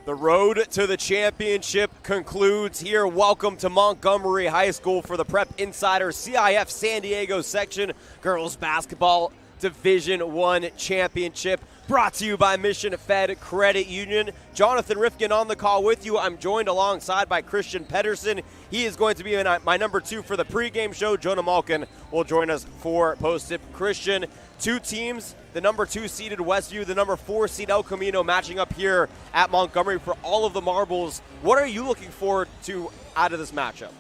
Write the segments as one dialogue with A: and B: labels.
A: The road to the championship concludes here. Welcome to Montgomery High School for the Prep Insider CIF San Diego section girls basketball Division I championship. Brought to you by Mission Fed Credit Union. Jonathan Rifkin on the call with you. I'm joined alongside by Christian Pedersen. He is going to be my number two for the pregame show. Jonah Malkin will join us for post-tip. Christian, two teams, the number 2 seeded Westview, the number 4 seed El Camino matching up here at Montgomery for all of the marbles. What are you looking forward to out of this matchup?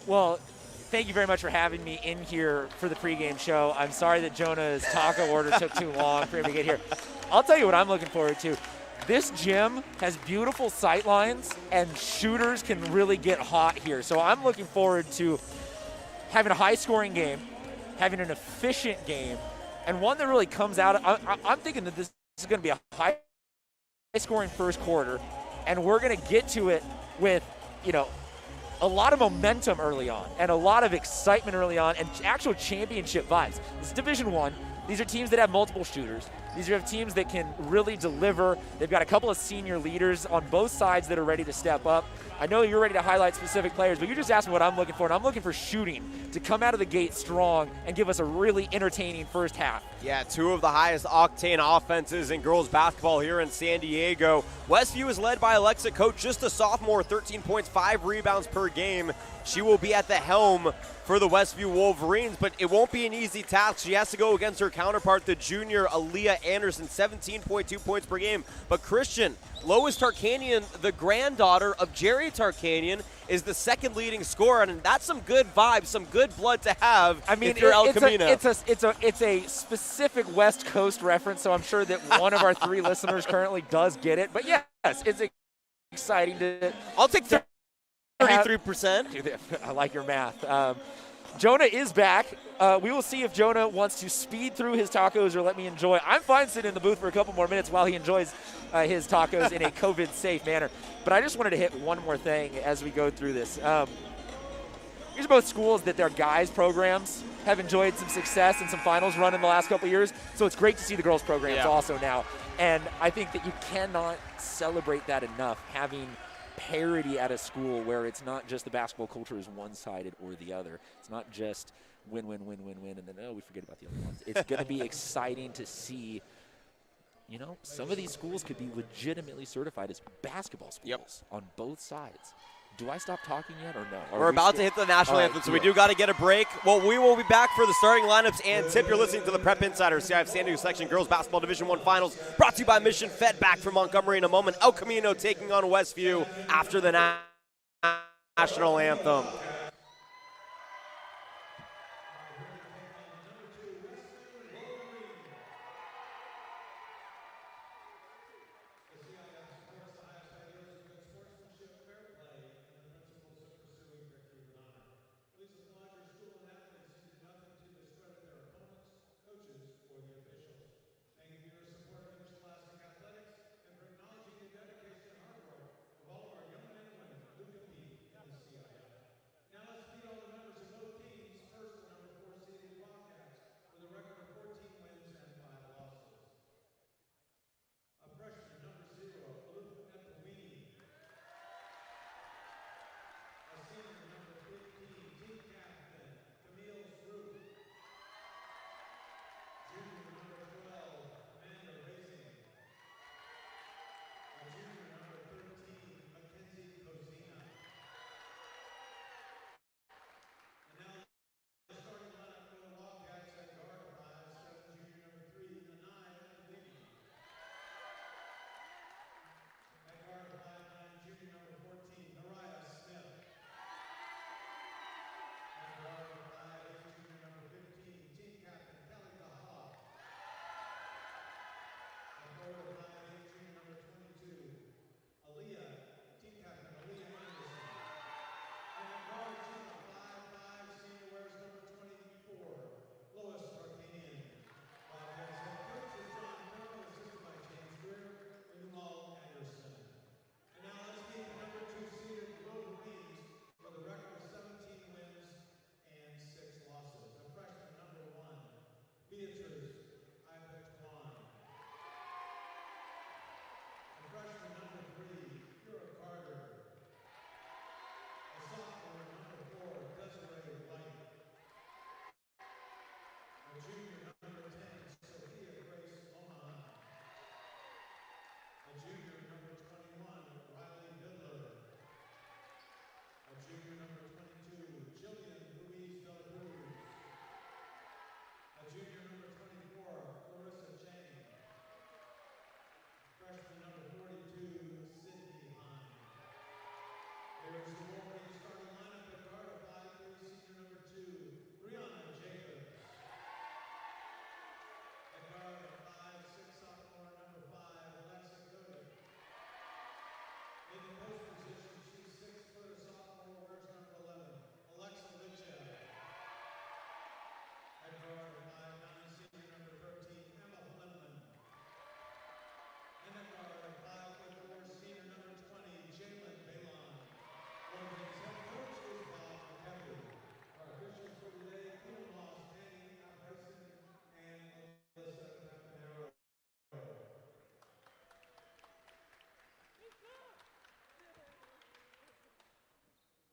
B: Well, thank you very much for having me in here for the pregame show. I'm sorry that Jonah's taco order took too long for him to get here. I'll tell you what I'm looking forward to. This gym has beautiful sight lines, and shooters can really get hot here. So I'm looking forward to having a high-scoring game, having an efficient game, and one that really comes out. I'm thinking that this is going to be a high-scoring first quarter, and we're going to get to it with, a lot of momentum early on and a lot of excitement early on and actual championship vibes. This is Division I. These are teams that have multiple shooters. These are teams that can really deliver. They've got a couple of senior leaders on both sides that are ready to step up. I know you're ready to highlight specific players, but you just asked me what I'm looking for, and I'm looking for shooting to come out of the gate strong and give us a really entertaining first half.
A: Yeah, two of the highest octane offenses in girls basketball here in San Diego. Westview is led by Alexa Coach, just a sophomore, 13 points, 5 rebounds per game. She will be at the helm for the Westview Wolverines, but it won't be an easy task. She has to go against her counterpart, the junior Aaliyah Anderson, 17.2 points per game. But Christian, Lois Tarkanian, the granddaughter of Jerry Tarkanian, is the second leading scorer, and that's some good vibes, some good blood to have. I mean, if you're El Camino.
B: It's a specific West Coast reference, so I'm sure that one of our 3 listeners currently does get it. But yes, it's exciting to.
A: I'll take 33%.
B: Dude, I like your math. Jonah is back. We will see if Jonah wants to speed through his tacos or let me enjoy. I'm fine sitting in the booth for a couple more minutes while he enjoys his tacos in a COVID-safe manner. But I just wanted to hit one more thing as we go through this. These are both schools that their guys programs have enjoyed some success and some finals run in the last couple of years. So it's great to see the girls programs also now. And I think that you cannot celebrate that enough, having parity at a school where it's not just the basketball culture is one-sided or the other. It's not just win, win, win, win, win, and then, we forget about the other ones. It's going to be exciting to see, some of these schools could be legitimately certified as basketball schools on both sides. Do I stop talking yet or no?
A: We're about to hit the national anthem, so we do got to get a break. Well, we will be back for the starting lineups and tip. You're listening to the Prep Insider CIF San Diego section girls basketball Division I finals, brought to you by Mission Fed. Back from Montgomery in a moment. El Camino taking on Westview after the national anthem.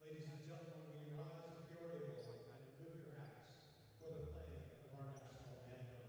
C: Ladies and gentlemen, will you rise if you're able and lift your hats for the playing of our national anthem.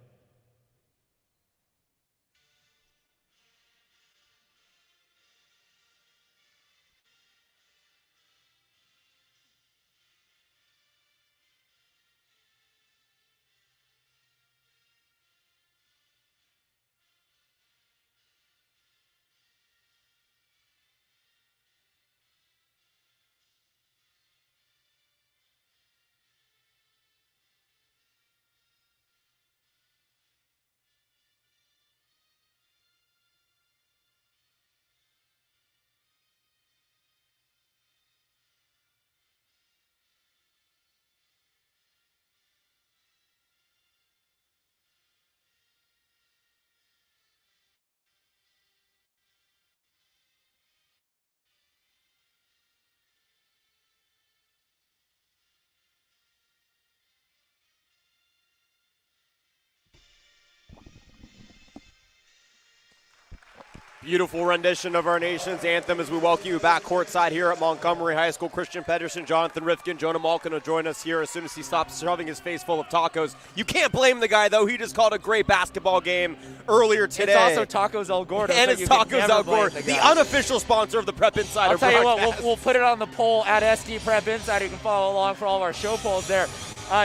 A: Beautiful rendition of our nation's anthem as we welcome you back courtside here at Montgomery High School. Christian Pedersen, Jonathan Rifkin, Jonah Malkin will join us here as soon as he stops shoving his face full of tacos. You can't blame the guy, though. He just called a great basketball game earlier today.
B: It's also Tacos El Gordo.
A: And it's Tacos El Gordo, the unofficial sponsor of the Prep Insider
B: I'll tell you
A: broadcast.
B: what, we'll put it on the poll at SD Prep Insider. You can follow along for all of our show polls there.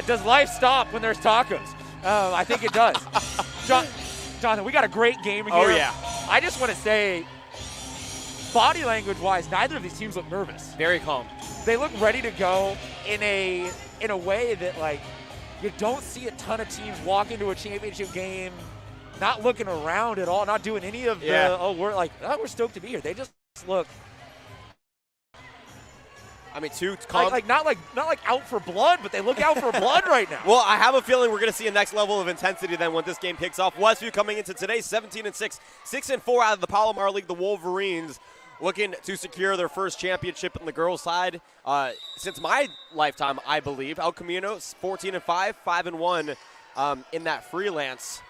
B: Does life stop when there's tacos? I think it does. Jonathan, we got a great game here.
A: Oh, yeah.
B: I just want to say, body language-wise, neither of these teams look nervous.
A: Very calm.
B: They look ready to go in a way that, like, you don't see a ton of teams walk into a championship game not looking around at all, not doing any of we're stoked to be here. They just look not like out for blood, but they look out for blood right now.
A: Well, I have a feeling we're going to see a next level of intensity then when this game kicks off. Westview coming into today 17-6, 6-4 out of the Palomar League. The Wolverines looking to secure their first championship in the girls' side since my lifetime, I believe. El Camino 14-5, 5-1 in that freelance.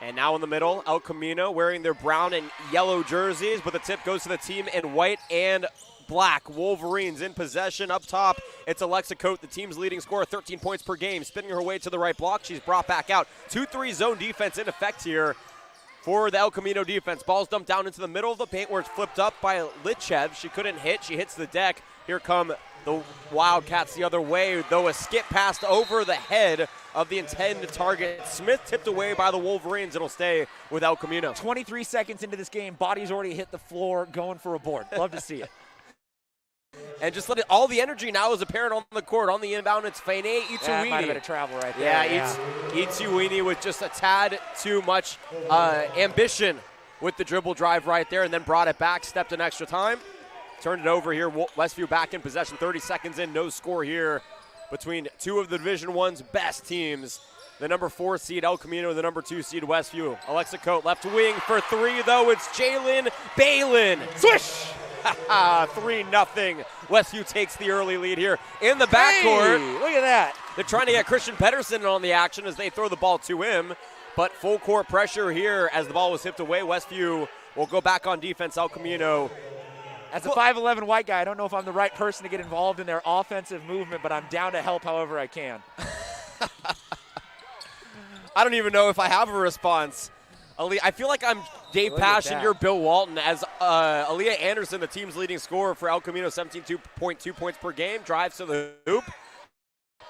A: And now in the middle, El Camino wearing their brown and yellow jerseys, but the tip goes to the team in white and black. Wolverines in possession up top. It's Alexa Coate, the team's leading scorer, 13 points per game. Spinning her way to the right block. She's brought back out. 2-3 zone defense in effect here for the El Camino defense. Ball's dumped down into the middle of the paint where it's flipped up by Litchev. She couldn't hit. She hits the deck. Here come the Wildcats the other way, though a skip passed over the head of the intended target. Smith tipped away by the Wolverines. It'll stay with El Camino.
B: 23 seconds into this game, body's already hit the floor going for a board. Love to see it.
A: And just all the energy now is apparent on the court. On the inbound, it's Fene Ituini.
B: That might have been a travel right there.
A: Yeah, Ituini with just a tad too much ambition with the dribble drive right there, and then brought it back, stepped in extra time. Turned it over here. Westview back in possession. 30 seconds in, no score here between two of the Division I's best teams. The number 4 seed El Camino and the number 2 seed Westview. Alexa Coate left wing for 3, though. It's Jalen Balin. Swish! 3-0. Westview takes the early lead here in the backcourt.
B: Hey, look at that.
A: They're trying to get Christian Pedersen on the action as they throw the ball to him. But full court pressure here as the ball was hipped away. Westview will go back on defense. El Camino.
B: As a 5'11" white guy, I don't know if I'm the right person to get involved in their offensive movement, but I'm down to help however I can.
A: I don't even know if I have a response. I feel like I'm Dave Pash and you're Bill Walton as Aaliyah Anderson, the team's leading scorer for El Camino, 17.2 points per game, drives to the hoop.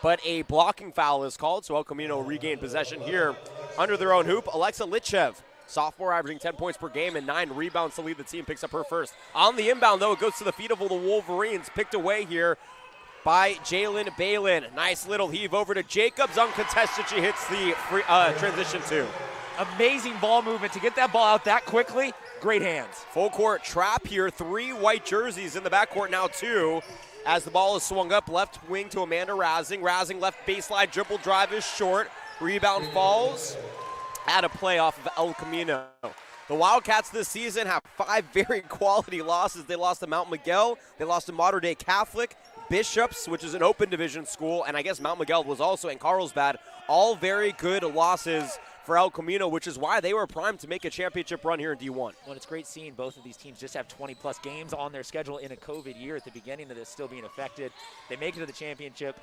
A: But a blocking foul is called, so El Camino regained possession here under their own hoop. Alexa Litchev, sophomore, averaging 10 points per game and 9 rebounds to lead the team, picks up her first. On the inbound, though, it goes to the feet of the Wolverines, picked away here by Jalen Balin. Nice little heave over to Jacobs, uncontested. She hits the transition 2.
B: Amazing ball movement to get that ball out that quickly. Great hands.
A: Full court trap here. 3 white jerseys in the backcourt, now 2. As the ball is swung up, left wing to Amanda Rasing. Rasing left baseline, dribble drive is short. Rebound falls. At a play off of El Camino. The Wildcats this season have 5 very quality losses. They lost to Mount Miguel. They lost to Mater Dei Catholic, Bishops, which is an open division school, and I guess Mount Miguel was also in Carlsbad. All very good losses for El Camino, which is why they were primed to make a championship run here in D1.
B: Well, it's great seeing both of these teams just have 20-plus games on their schedule in a COVID year at the beginning of this, still being affected. They make it to the championship,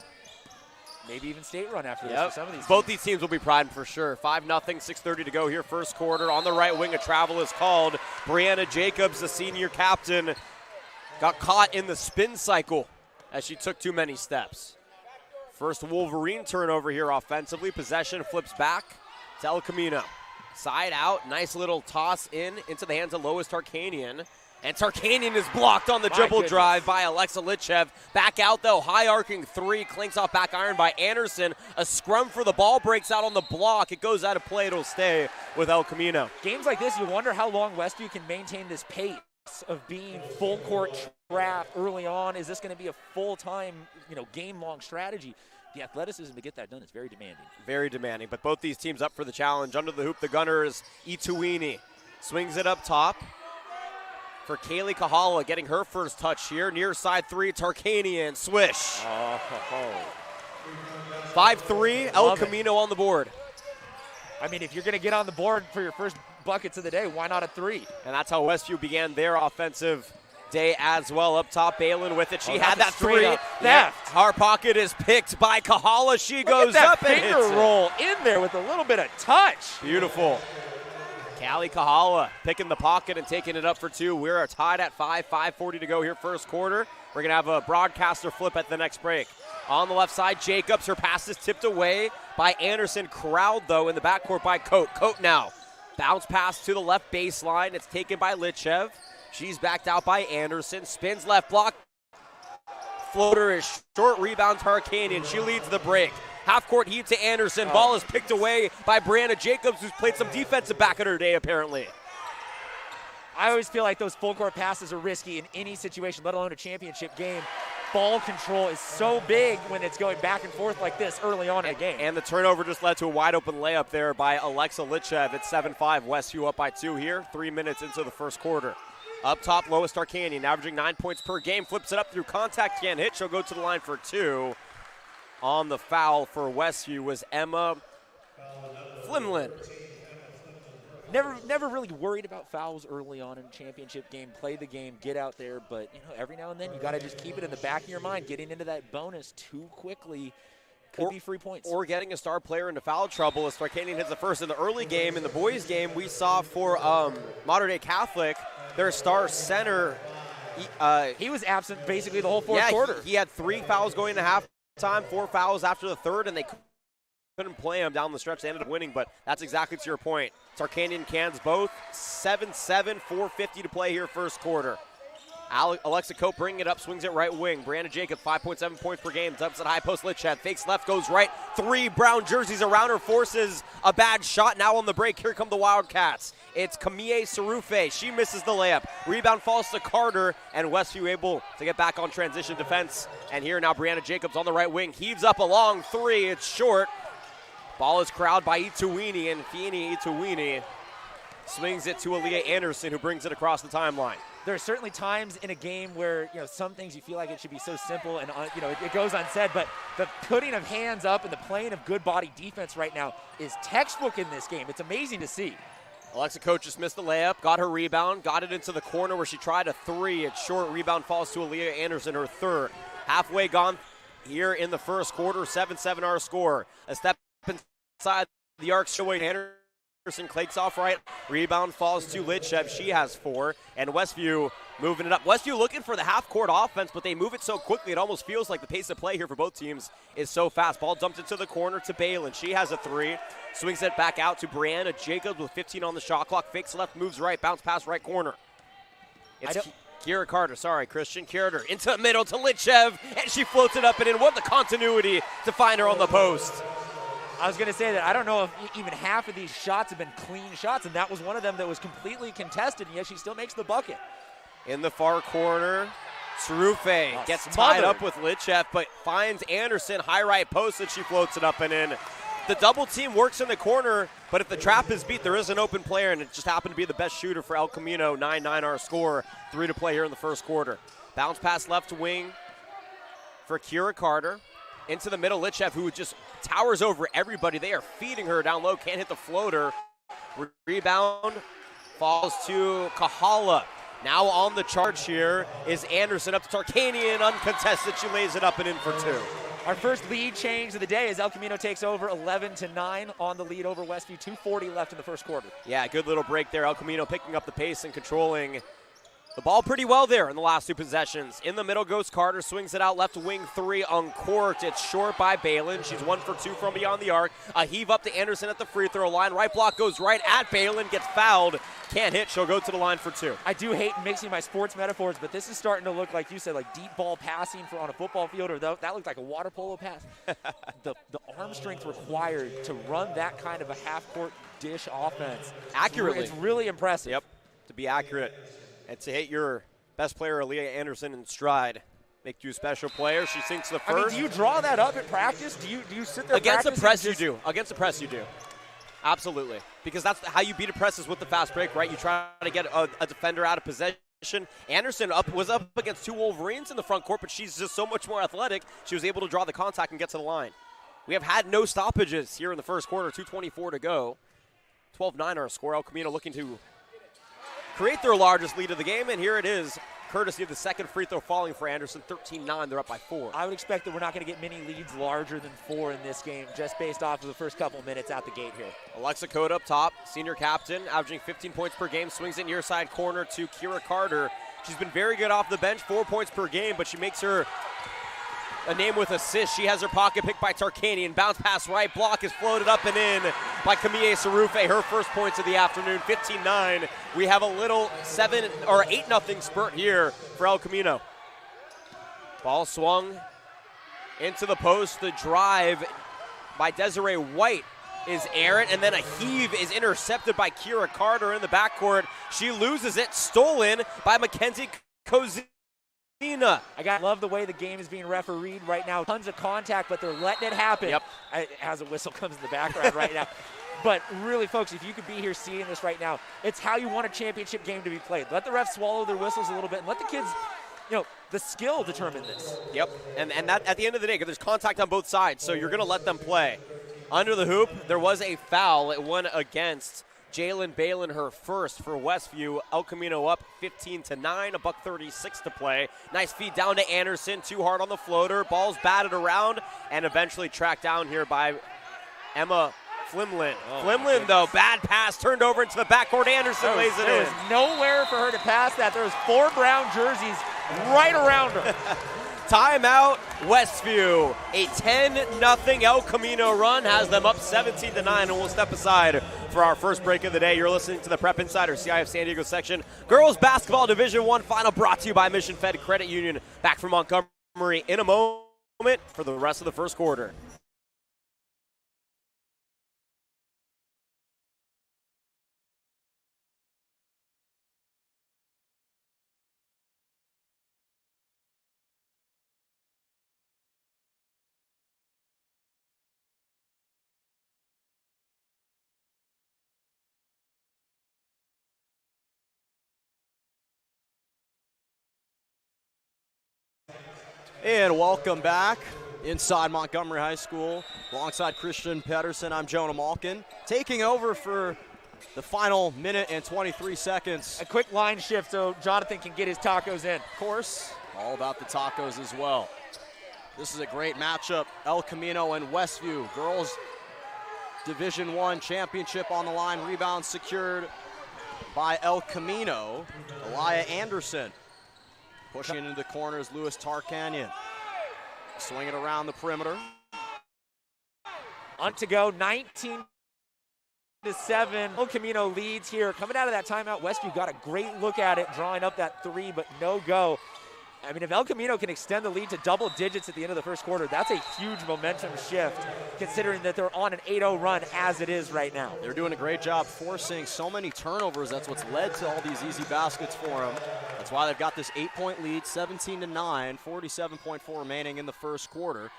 B: maybe even state run after this for some of these
A: Both
B: teams.
A: these teams will be primed for sure. 5-0, 6:30 to go here, first quarter. On the right wing, a travel is called. Brianna Jacobs, the senior captain, got caught in the spin cycle as she took too many steps. First Wolverine turnover here offensively. Possession flips back to El Camino. Side out, nice little toss into the hands of Lois Tarkanian. And Tarkanian is blocked on the dribble drive by Alexa Litchev. Back out though, high arcing 3, clinks off back iron by Anderson. A scrum for the ball, breaks out on the block. It goes out of play, it'll stay with El Camino.
B: Games like this, you wonder how long Westview can maintain this pace of being full court trap early on. Is this going to be a full-time, game-long strategy? The athleticism to get that done is very demanding.
A: Very demanding, but both these teams up for the challenge. Under the hoop, the Gunners, Ituini swings it up top for Kaylee Kahala, getting her first touch here. Near side 3, Tarkanian, swish. 5-3, El Camino on the board.
B: I mean, if you're going to get on the board for your first buckets of the day, why not a 3?
A: And that's how Westview began their offensive day as well. Up top, Balin with it. She had that 3.
B: Theft.
A: Our pocket is picked by Kahala. She goes
B: that
A: up and hits
B: finger
A: it.
B: roll in there with a little bit of touch.
A: Beautiful. Callie Kahala picking the pocket and taking it up for 2. We're tied at 5:40 to go here first quarter. We're going to have a broadcaster flip at the next break. On the left side, Jacobs. Her pass is tipped away by Anderson. Corralled, though, in the backcourt by Coate. Coate now. Bounce pass to the left baseline. It's taken by Litchev. She's backed out by Anderson. Spins left block. Floater is short. Rebound Tarkanian. She leads the break. Half-court heat to Anderson. Ball is picked away by Brianna Jacobs, who's played some defensive back in her day, apparently.
B: I always feel like those full-court passes are risky in any situation, let alone a championship game. Ball control is so big when it's going back and forth like this early on in the game.
A: And the turnover just led to a wide-open layup there by Alexa Litchev. It's 7-5. Westview up by 2 here, 3 minutes into the first quarter. Up top, Lois Tarkanian, averaging 9 points per game. Flips it up through contact, can't hit. She'll go to the line for 2. On the foul for Westview was Emma Flimlin.
B: Never really worried about fouls early on in a championship game. Play the game, get out there, but every now and then you got to just keep it in the back of your mind. Getting into that bonus too quickly could be free points.
A: Or getting a star player into foul trouble as Tarkanian hits the first in the early game. In the boys' game, we saw for Mater Dei Catholic, their star center.
B: He was absent basically the whole fourth quarter.
A: He had 3 fouls going to halftime, 4 fouls after the third, and they couldn't play him down the stretch. They ended up winning, but that's exactly to your point. Tarkanian cans both. 7-7, 4:50 to play here first quarter. Alexa Coate bringing it up, swings it right wing. Brianna Jacobs, 5.7 points per game. Dumps it high post, Litchev. Fakes left, goes right. 3 brown jerseys around her, forces a bad shot. Now on the break, here come the Wildcats. It's Camille Sarufe. She misses the layup. Rebound falls to Carter, and Westview able to get back on transition defense. And here now Brianna Jacobs on the right wing. Heaves up a long 3. It's short. Ball is corralled by Ituini, and Fieni Ituini swings it to Aaliyah Anderson, who brings it across the timeline.
B: There are certainly times in a game where some things you feel like it should be so simple and it goes unsaid, but the putting of hands up and the playing of good body defense right now is textbook in this game. It's amazing to see.
A: Alexa Coate just missed the layup, got her rebound, got it into the corner where she tried a 3. It's short. Rebound falls to Aaliyah Anderson, her third. Halfway gone here in the first quarter. 7-7 our score. A step inside the arc, showing Anderson clicks off right. Rebound falls to Litchev. She has 4. And Westview moving it up. Westview looking for the half-court offense, but they move it so quickly it almost feels like the pace of play here for both teams is so fast. Ball dumped into the corner to Balin. She has a 3. Swings it back out to Brianna Jacobs with 15 on the shot clock. Fakes left, moves right, bounce pass right corner. It's Kira Carter, Christian Carter into the middle to Litchev, and she floats it up and in. What the continuity to find her on the post.
B: I was going to say that I don't know if even half of these shots have been clean shots, and that was one of them that was completely contested, and yet she still makes the bucket.
A: In the far corner, Sarufe gets tied up with Litchef, but finds Anderson, high right post, and she floats it up and in. The double team works in the corner, but if the trap is beat, there is an open player, and it just happened to be the best shooter for El Camino. 9-9 our score, 3 to play here in the first quarter. Bounce pass left wing for Kira Carter. Into the middle, Litchef, who just towers over everybody. They are feeding her down low, can't hit the floater. Rebound falls to Kahala. Now on the charge here is Anderson up to Tarkanian, uncontested. She lays it up and in for 2.
B: Our first lead change of the day as El Camino takes over 11-9 on the lead over Westview. 2:40 left in the first quarter.
A: Yeah, good little break there. El Camino picking up the pace and controlling the ball pretty well there in the last 2 possessions. In the middle goes Carter, swings it out left wing 3, uncorked. It's short by Balin. She's 1 for 2 from beyond the arc. A heave up to Anderson at the free throw line. Right block goes right at Balin, gets fouled. Can't hit, she'll go to the line for 2.
B: I do hate mixing my sports metaphors, but this is starting to look, like you said, like deep ball passing on a football field, or that looked like a water polo pass. the arm strength required to run that kind of a half-court dish offense.
A: Accurately.
B: It's really impressive.
A: Yep, to be accurate. And to hit your best player, Aaliyah Anderson, in stride. Make you a special player. She sinks the first.
B: I mean, do you draw that up in practice? Do you sit there
A: against the press?
B: You
A: do. Against the press, you do. Absolutely. Because that's how you beat a press, is with the fast break, right? You try to get a defender out of possession. Anderson was up against 2 Wolverines in the front court, but she's just so much more athletic. She was able to draw the contact and get to the line. We have had no stoppages here in the first quarter. 2:24 to go. 12-9 our score. El Camino looking to create their largest lead of the game, and here it is, courtesy of the second free throw falling for Anderson. 13-9, they're up by 4.
B: I would expect that we're not going to get many leads larger than 4 in this game, just based off of the first couple minutes out the gate here.
A: Alexa Code up top, senior captain, averaging 15 points per game, swings it near side corner to Kira Carter. She's been very good off the bench, 4 points per game, but she makes her a name with assists. She has her pocket picked by Tarkanian. Bounce pass right, block is floated up and in by Camille Sarufe, her first points of the afternoon. 15-9. We have a little 8-0 spurt here for El Camino. Ball swung into the post. The drive by Desiree White is errant, and then a heave is intercepted by Kira Carter in the backcourt. She loses it, stolen by Mackenzie Kozina.
B: I love the way the game is being refereed right now. Tons of contact, but they're letting it happen.
A: Yep.
B: As a whistle comes in the background right now. But really, folks, if you could be here seeing this right now, it's how you want a championship game to be played. Let the refs swallow their whistles a little bit and let the kids, the skill determine this.
A: Yep, and that at the end of the day, because there's contact on both sides, so you're going to let them play. Under the hoop, there was a foul. It went against Jalen Balin, her first for Westview. El Camino up 15-9, $1:36 to play. Nice feed down to Anderson, too hard on the floater. Ball's batted around and eventually tracked down here by Emma Flimlin. Flimlin, though, bad pass, turned over into the backcourt. Anderson lays it in.
B: There was nowhere for her to pass that. There was 4 brown jerseys right around her.
A: Timeout, Westview. A 10-0 El Camino run has them up 17-9, and we'll step aside for our first break of the day. You're listening to the Prep Insider CIF San Diego section. Girls Basketball Division I final brought to you by Mission Fed Credit Union. Back from Montgomery in a moment for the rest of the first quarter.
D: And welcome back inside Montgomery High School. Alongside Christian Pedersen, I'm Jonah Malkin. Taking over for the final minute and 23 seconds.
B: A quick line shift so Jonathan can get his tacos in.
D: Of course, all about the tacos as well. This is a great matchup. El Camino and Westview. Girls Division I championship on the line. Rebound secured by El Camino. Elia Anderson. Pushing into the corners, Lewis Tarkanian. Swinging around the perimeter.
B: On to go, 19-7. El Camino leads here. Coming out of that timeout, Westview got a great look at it, drawing up that 3, but no go. I mean, if El Camino can extend the lead to double digits at the end of the first quarter, that's a huge momentum shift, considering that they're on an 8-0 run as it is right now.
D: They're doing a great job forcing so many turnovers. That's what's led to all these easy baskets for them. That's why they've got this 8-point lead, 17-9, 47.4 remaining in the first quarter.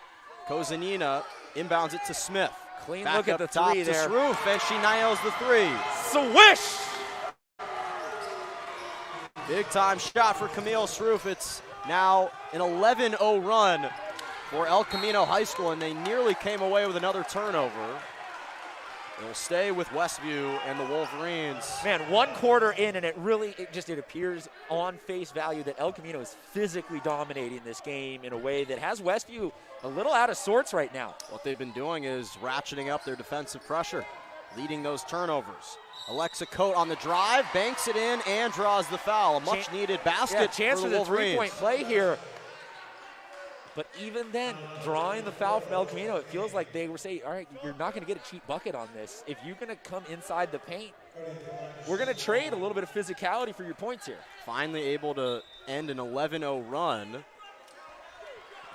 D: Kozanina inbounds it to Smith.
B: Clean
D: Back
B: look at
D: up
B: the
D: top
B: three
D: to
B: there.
D: Sroof, and she nails the three.
B: Swish!
D: Big time shot for Camille Sroof. It's now an 11-0 run for El Camino High School, and they nearly came away with another turnover. They'll stay with Westview and the Wolverines.
B: Man, one quarter in, and it appears on face value that El Camino is physically dominating this game in a way that has Westview a little out of sorts right now.
D: What they've been doing is ratcheting up their defensive pressure, leading those turnovers. Alexa Coate on the drive, banks it in, and draws the foul. A much-needed basket
B: chance
D: for
B: the
D: Wolverines.
B: three-point play here. But even then, drawing the foul from El Camino, it feels like they were saying, all right, you're not going to get a cheap bucket on this. If you're going to come inside the paint, we're going to trade a little bit of physicality for your points here.
D: Finally able to end an 11-0 run.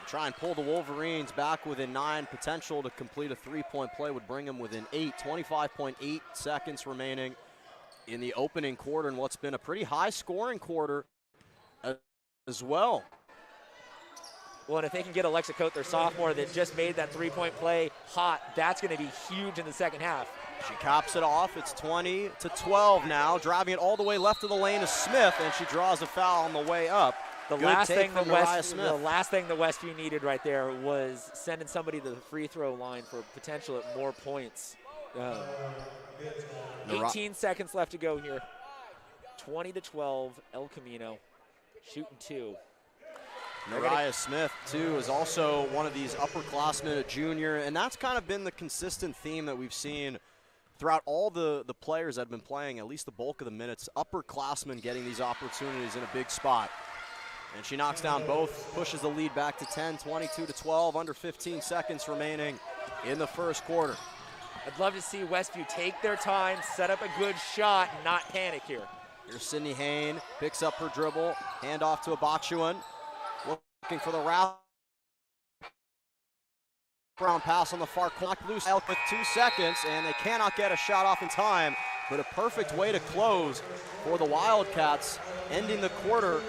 D: Try and pull the Wolverines back within 9. Potential to complete a three-point play would bring them within 8. 25.8 seconds remaining in the opening quarter, and what's been a pretty high-scoring quarter as well.
B: Well, and if they can get Alexa Coate, their sophomore, that just made that three-point play hot, that's going to be huge in the second half.
D: She caps it off. It's 20-12 now. Driving it all the way left of the lane is Smith, and she draws a foul on the way up.
B: The last thing that Westview needed right there was sending somebody to the free throw line for potential at more points. 18 seconds left to go here. 20-12, El Camino shooting 2.
D: Mariah Smith, too, is also one of these upperclassmen, a junior, and that's kind of been the consistent theme that we've seen throughout all the players that have been playing, at least the bulk of the minutes. Upperclassmen getting these opportunities in a big spot. And she knocks down both, pushes the lead back to 10, 22-12, under 15 seconds remaining in the first quarter.
B: I'd love to see Westview take their time, set up a good shot, and not panic here.
D: Here's Sydney Hain, picks up her dribble, hand off to Abachuan. Looking for the route. Brown pass on the far corner. Loose with 2 seconds, and they cannot get a shot off in time, but a perfect way to close for the Wildcats, ending the quarter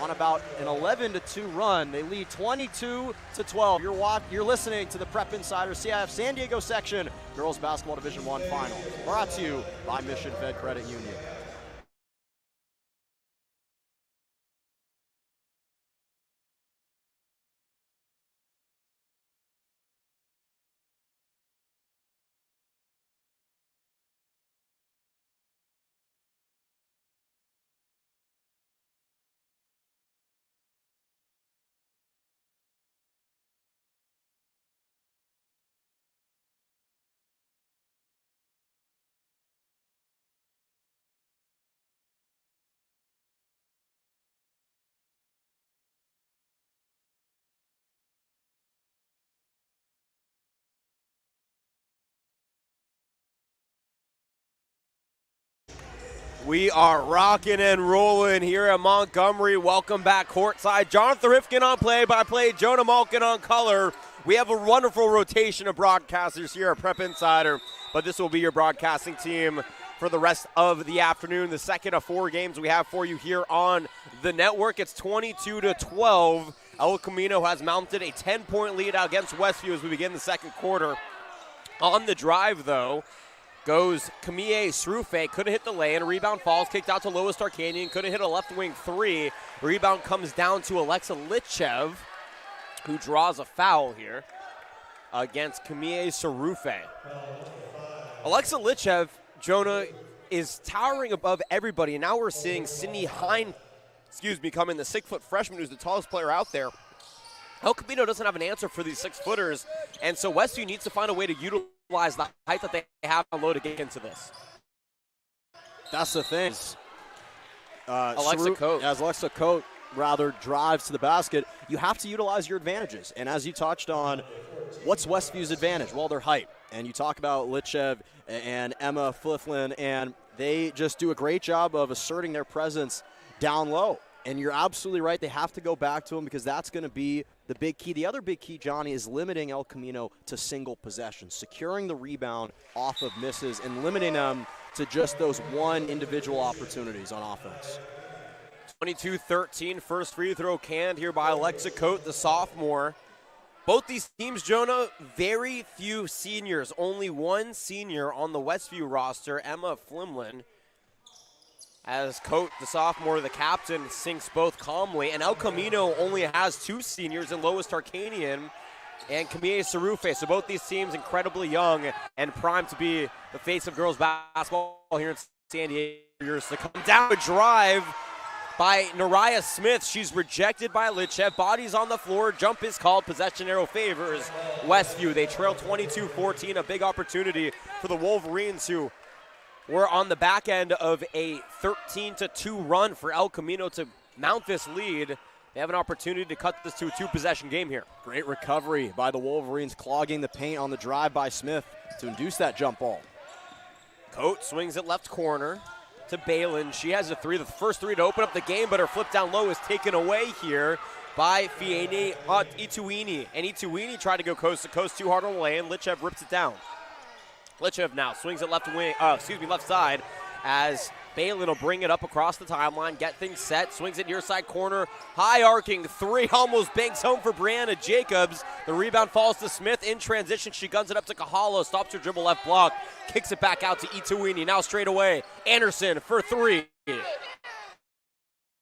D: on about an 11-2 run. They lead 22-12. You're listening to the Prep Insider CIF San Diego section Girls Basketball Division I Final, brought to you by Mission Fed Credit Union.
A: We are rocking and rolling here at Montgomery. Welcome back courtside. Jonathan Rifkin on play-by-play, Jonah Malkin on color. We have a wonderful rotation of broadcasters here at Prep Insider, but this will be your broadcasting team for the rest of the afternoon. The second of 4 games we have for you here on the network. It's 22-12. El Camino has mounted a 10-point lead against Westview as we begin the second quarter. On the drive, though, goes Camille Sroof. Couldn't hit the lane. A rebound falls, kicked out to Lois Tarkanian. Couldn't hit a left wing 3. Rebound comes down to Alexa Litchev, who draws a foul here against Camille Sroof. Alexa Litchev, Jonah, is towering above everybody. And now we're seeing Sydney Hain, come in, the 6-foot freshman who's the tallest player out there. El Camino doesn't have an answer for these 6-footers, and so Westview needs to find a way to utilize the height that they have on low to get into this.
D: That's the thing.
A: Alexa Coate.
D: As Alexa Coate rather drives to the basket, you have to utilize your advantages. And as you touched on, what's Westview's advantage? Well, their height. And you talk about Litchev and Emma Flifflin, and they just do a great job of asserting their presence down low. And you're absolutely right. They have to go back to him because that's going to be the big key. The other big key, Johnny, is limiting El Camino to single possessions, securing the rebound off of misses and limiting them to just those one individual opportunities on offense.
A: 22-13, first free throw canned here by Alexa Coate, the sophomore. Both these teams, Jonah, very few seniors. Only one senior on the Westview roster, Emma Flimlin. As Coate, the sophomore, the captain, sinks both calmly. And El Camino only has two seniors in Lois Tarkanian and Camille Sarufe. So both these teams incredibly young and primed to be the face of girls basketball here in San Diego. Years to come. Down a drive by Nariah Smith. She's rejected by Litchev. Bodies on the floor. Jump is called. Possession arrow favors Westview. They trail 22-14. A big opportunity for the Wolverines, who were on the back end of a 13-2 run for El Camino to mount this lead. They have an opportunity to cut this to a two-possession game here.
D: Great recovery by the Wolverines, clogging the paint on the drive by Smith to induce that jump ball.
A: Coate swings it left corner to Balin. She has a three, the first three to open up the game, but her flip down low is taken away here by Fiene Ituini. And Ituini tried to go coast to coast, too hard on the lane. Litchev rips it down. Litchev now swings it left side as Balin will bring it up across the timeline, get things set, swings it near side corner, high arcing three, almost banks home for Brianna Jacobs. The rebound falls to Smith in transition. She guns it up to Kahala, stops her dribble left block, kicks it back out to Ituini. Now straight away, Anderson for three.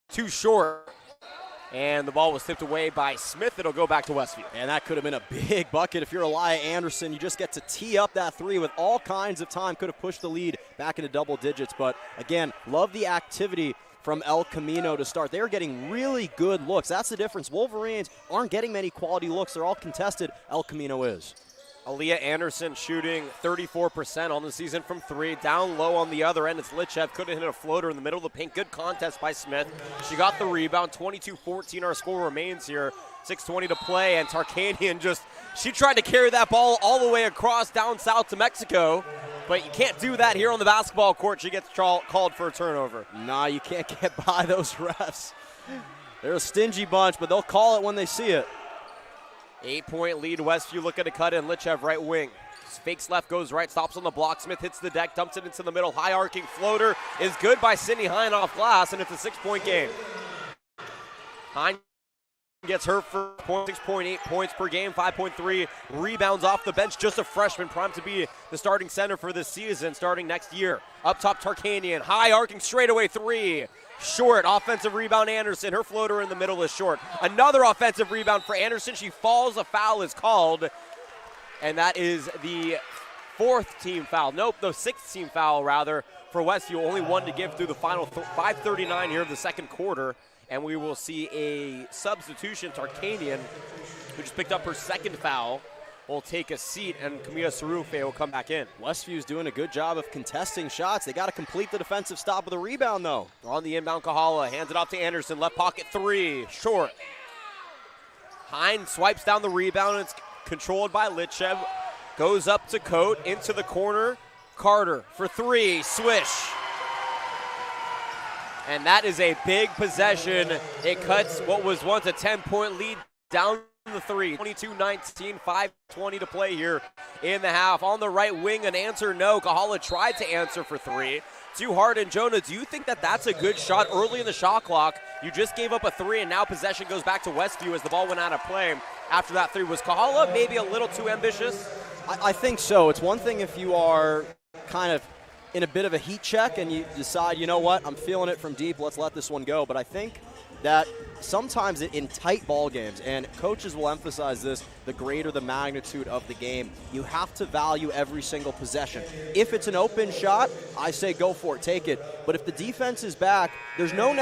A: Too short. And the ball was tipped away by Smith. It'll go back to Westview.
D: And that could have been a big bucket. If you're Elia Anderson, you just get to tee up that three with all kinds of time. Could have pushed the lead back into double digits. But, again, love the activity from El Camino to start. They're getting really good looks. That's the difference. Wolverines aren't getting many quality looks. They're all contested. El Camino is.
A: Aaliyah Anderson shooting 34% on the season from three. Down low on the other end, it's Litchev. Couldn't hit a floater in the middle of the paint. Good contest by Smith. She got the rebound. 22-14 our score remains here. 6:20 to play, and Tarkanian she tried to carry that ball all the way across down south to Mexico, but you can't do that here on the basketball court. She gets called for a turnover.
D: Nah, you can't get by those refs. They're a stingy bunch, but they'll call it when they see it.
A: 8-point lead, Westview looking to cut in. Litchev right wing. Fakes left, goes right, stops on the block. Smith hits the deck, dumps it into the middle. High arcing floater is good by Sydney Hine off glass, and it's a 6-point game. Hine gets her for 6.8 points per game, 5.3 rebounds off the bench. Just a freshman, primed to be the starting center for this season, starting next year. Up top, Tarkanian. High arcing straightaway three. Short, offensive rebound, Anderson. Her floater in the middle is short. Another offensive rebound for Anderson. She falls, a foul is called. And that is the sixth team foul rather, for Westview. Only one to give through the final 5:39 here of the second quarter. And we will see a substitution. Tarkanian, who just picked up her second foul, will take a seat, and Camila Sarufe will come back in.
D: Westview's doing a good job of contesting shots. They got to complete the defensive stop with a rebound, though.
A: On the inbound, Kahala hands it off to Anderson. Left pocket three, short. Hine swipes down the rebound, and it's controlled by Litchev. Goes up to Coate, into the corner. Carter for three, swish. And that is a big possession. It cuts what was once a 10-point lead down the three. 22-19, 5:20 to play here in the half. On the right wing, an answer no. Kahala tried to answer for three. Too hard. And Jonah, do you think that that's a good shot early in the shot clock? You just gave up a three, and now possession goes back to Westview as the ball went out of play after that three. Was Kahala maybe a little too ambitious?
D: I think so. It's one thing if you are kind of in a bit of a heat check and you decide, you know what, I'm feeling it from deep, let's let this one go. But I think that sometimes in tight ball games, and coaches will emphasize this, the greater the magnitude of the game, you have to value every single possession. If it's an open shot, I say go for it, take it. But if the defense is back, there's no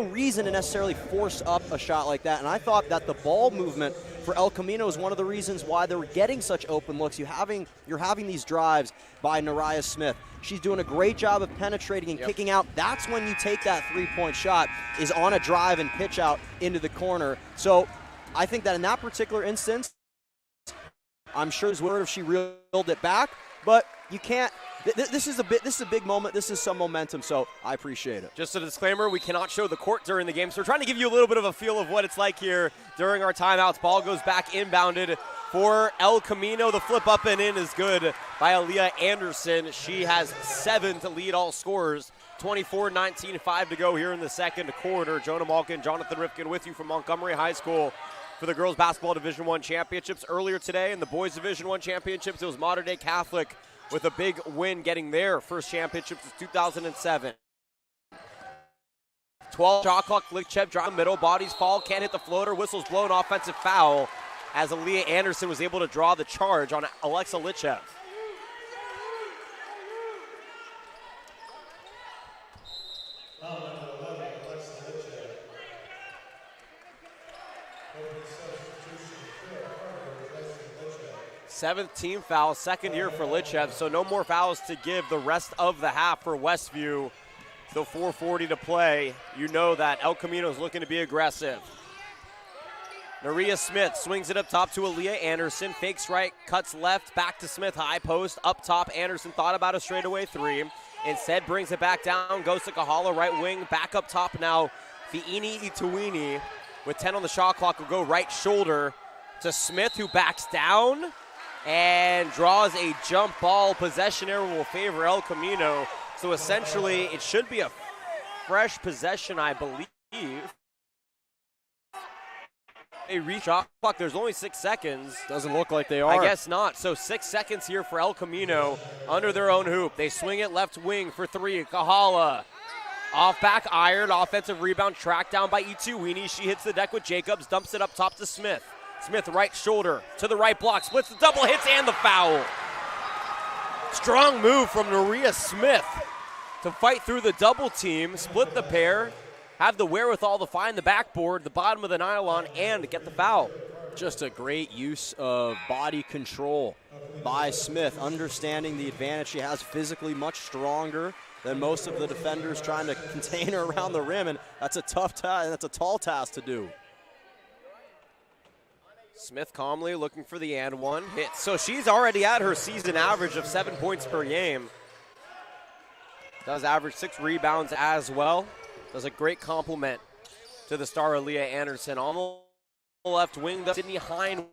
D: reason to necessarily force up a shot like that. And I thought that the ball movement for El Camino is one of the reasons why they were getting such open looks. You're having these drives by Nariah Smith. She's doing a great job of penetrating and kicking out. That's when you take that three-point shot, is on a drive and pitch out into the corner. So I think that in that particular instance, I'm sure it's weird if she reeled it back, but you can't this is a big moment. This is some momentum, so I appreciate it.
A: Just a disclaimer, we cannot show the court during the game, so we're trying to give you a little bit of a feel of what it's like here during our timeouts. Ball goes back inbounded for El Camino. The flip up and in is good by Aaliyah Anderson. She has 7 to lead all scorers. 24-19, 5 to go here in the second quarter. Jonah Malkin, Jonathan Rifkin with you from Montgomery High School for the girls basketball Division I championships. Earlier today in the boys Division I championships, it was Mater Dei Catholic with a big win, getting their first championship since 2007. 12 shot clock, Lichep drive middle, bodies fall, can't hit the floater, whistles blown, offensive foul as Aaliyah Anderson was able to draw the charge on Alexa Lichep. Seventh team foul, second year for Lichep, so no more fouls to give the rest of the half for Westview. Still 4:40 to play. You know that El Camino is looking to be aggressive. Naria Smith swings it up top to Aaliyah Anderson, fakes right, cuts left, back to Smith, high post, up top. Anderson thought about a straightaway three. Instead brings it back down, goes to Kahala, right wing, back up top now. Fiini Ituini with 10 on the shot clock will go right shoulder to Smith, who backs down and draws a jump ball. Possession error will favor El Camino. So essentially, it should be a fresh possession, I believe. They reach shot clock. There's only 6 seconds.
D: Doesn't look like they are.
A: I guess not. So 6 seconds here for El Camino under their own hoop. They swing it left wing for 3. Kahala off back iron. Offensive rebound tracked down by Ituini. She hits the deck with Jacobs. Dumps it up top to Smith. Smith right shoulder to the right block. Splits the double, hits and the foul. Strong move from Naria Smith to fight through the double team, split the pair, have the wherewithal to find the backboard, the bottom of the nylon, and get the foul.
D: Just a great use of body control by Smith, understanding the advantage she has physically, much stronger than most of the defenders trying to contain her around the rim, and that's a tough task, that's a tall task to do.
A: Smith calmly looking for the and one hit. So she's already at her season average of 7 points per game. Does average 6 rebounds as well. Does a great compliment to the star Aaliyah Anderson. On the left wing, Sydney Hine.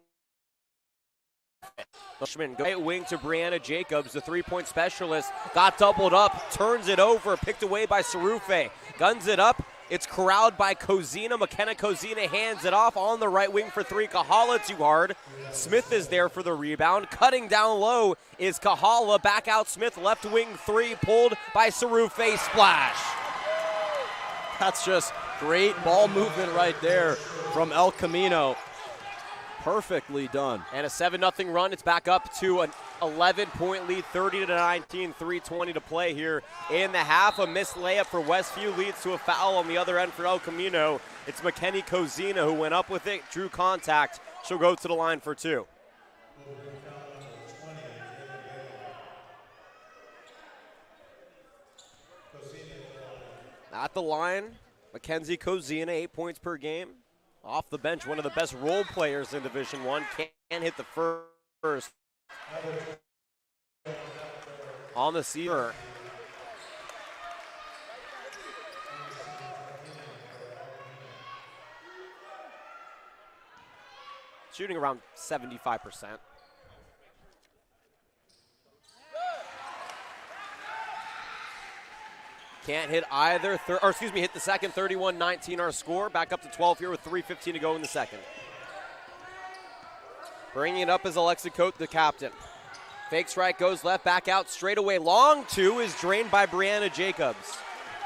A: Right wing to Brianna Jacobs, the three-point specialist. Got doubled up, turns it over, picked away by Sarufe. Guns it up. It's corralled by Kozina. McKenna Kozina hands it off on the right wing for 3. Kahala too hard. Smith is there for the rebound. Cutting down low is Kahala. Back out Smith. Left wing 3 pulled by Sarufe. Splash.
D: That's just great ball movement right there from El Camino. Perfectly done.
A: And a 7-0 run. It's back up to an 11-point lead, 30-19, 3:20 to play here in the half. A missed layup for Westview leads to a foul on the other end for El Camino. It's McKenny Kozina who went up with it, drew contact. She'll go to the line for 2. At the line, Mackenzie Kozina, 8 points per game. Off the bench, one of the best role players in Division I. Can't hit the first. On the seamer. Shooting around 75%. Can't hit either, hit the second, 31-19 our score. Back up to 12 here with 3:15 to go in the second. Bringing it up is Alexa Coate, the captain. Fakes right, goes left, back out, straight away. Long 2 is drained by Brianna Jacobs.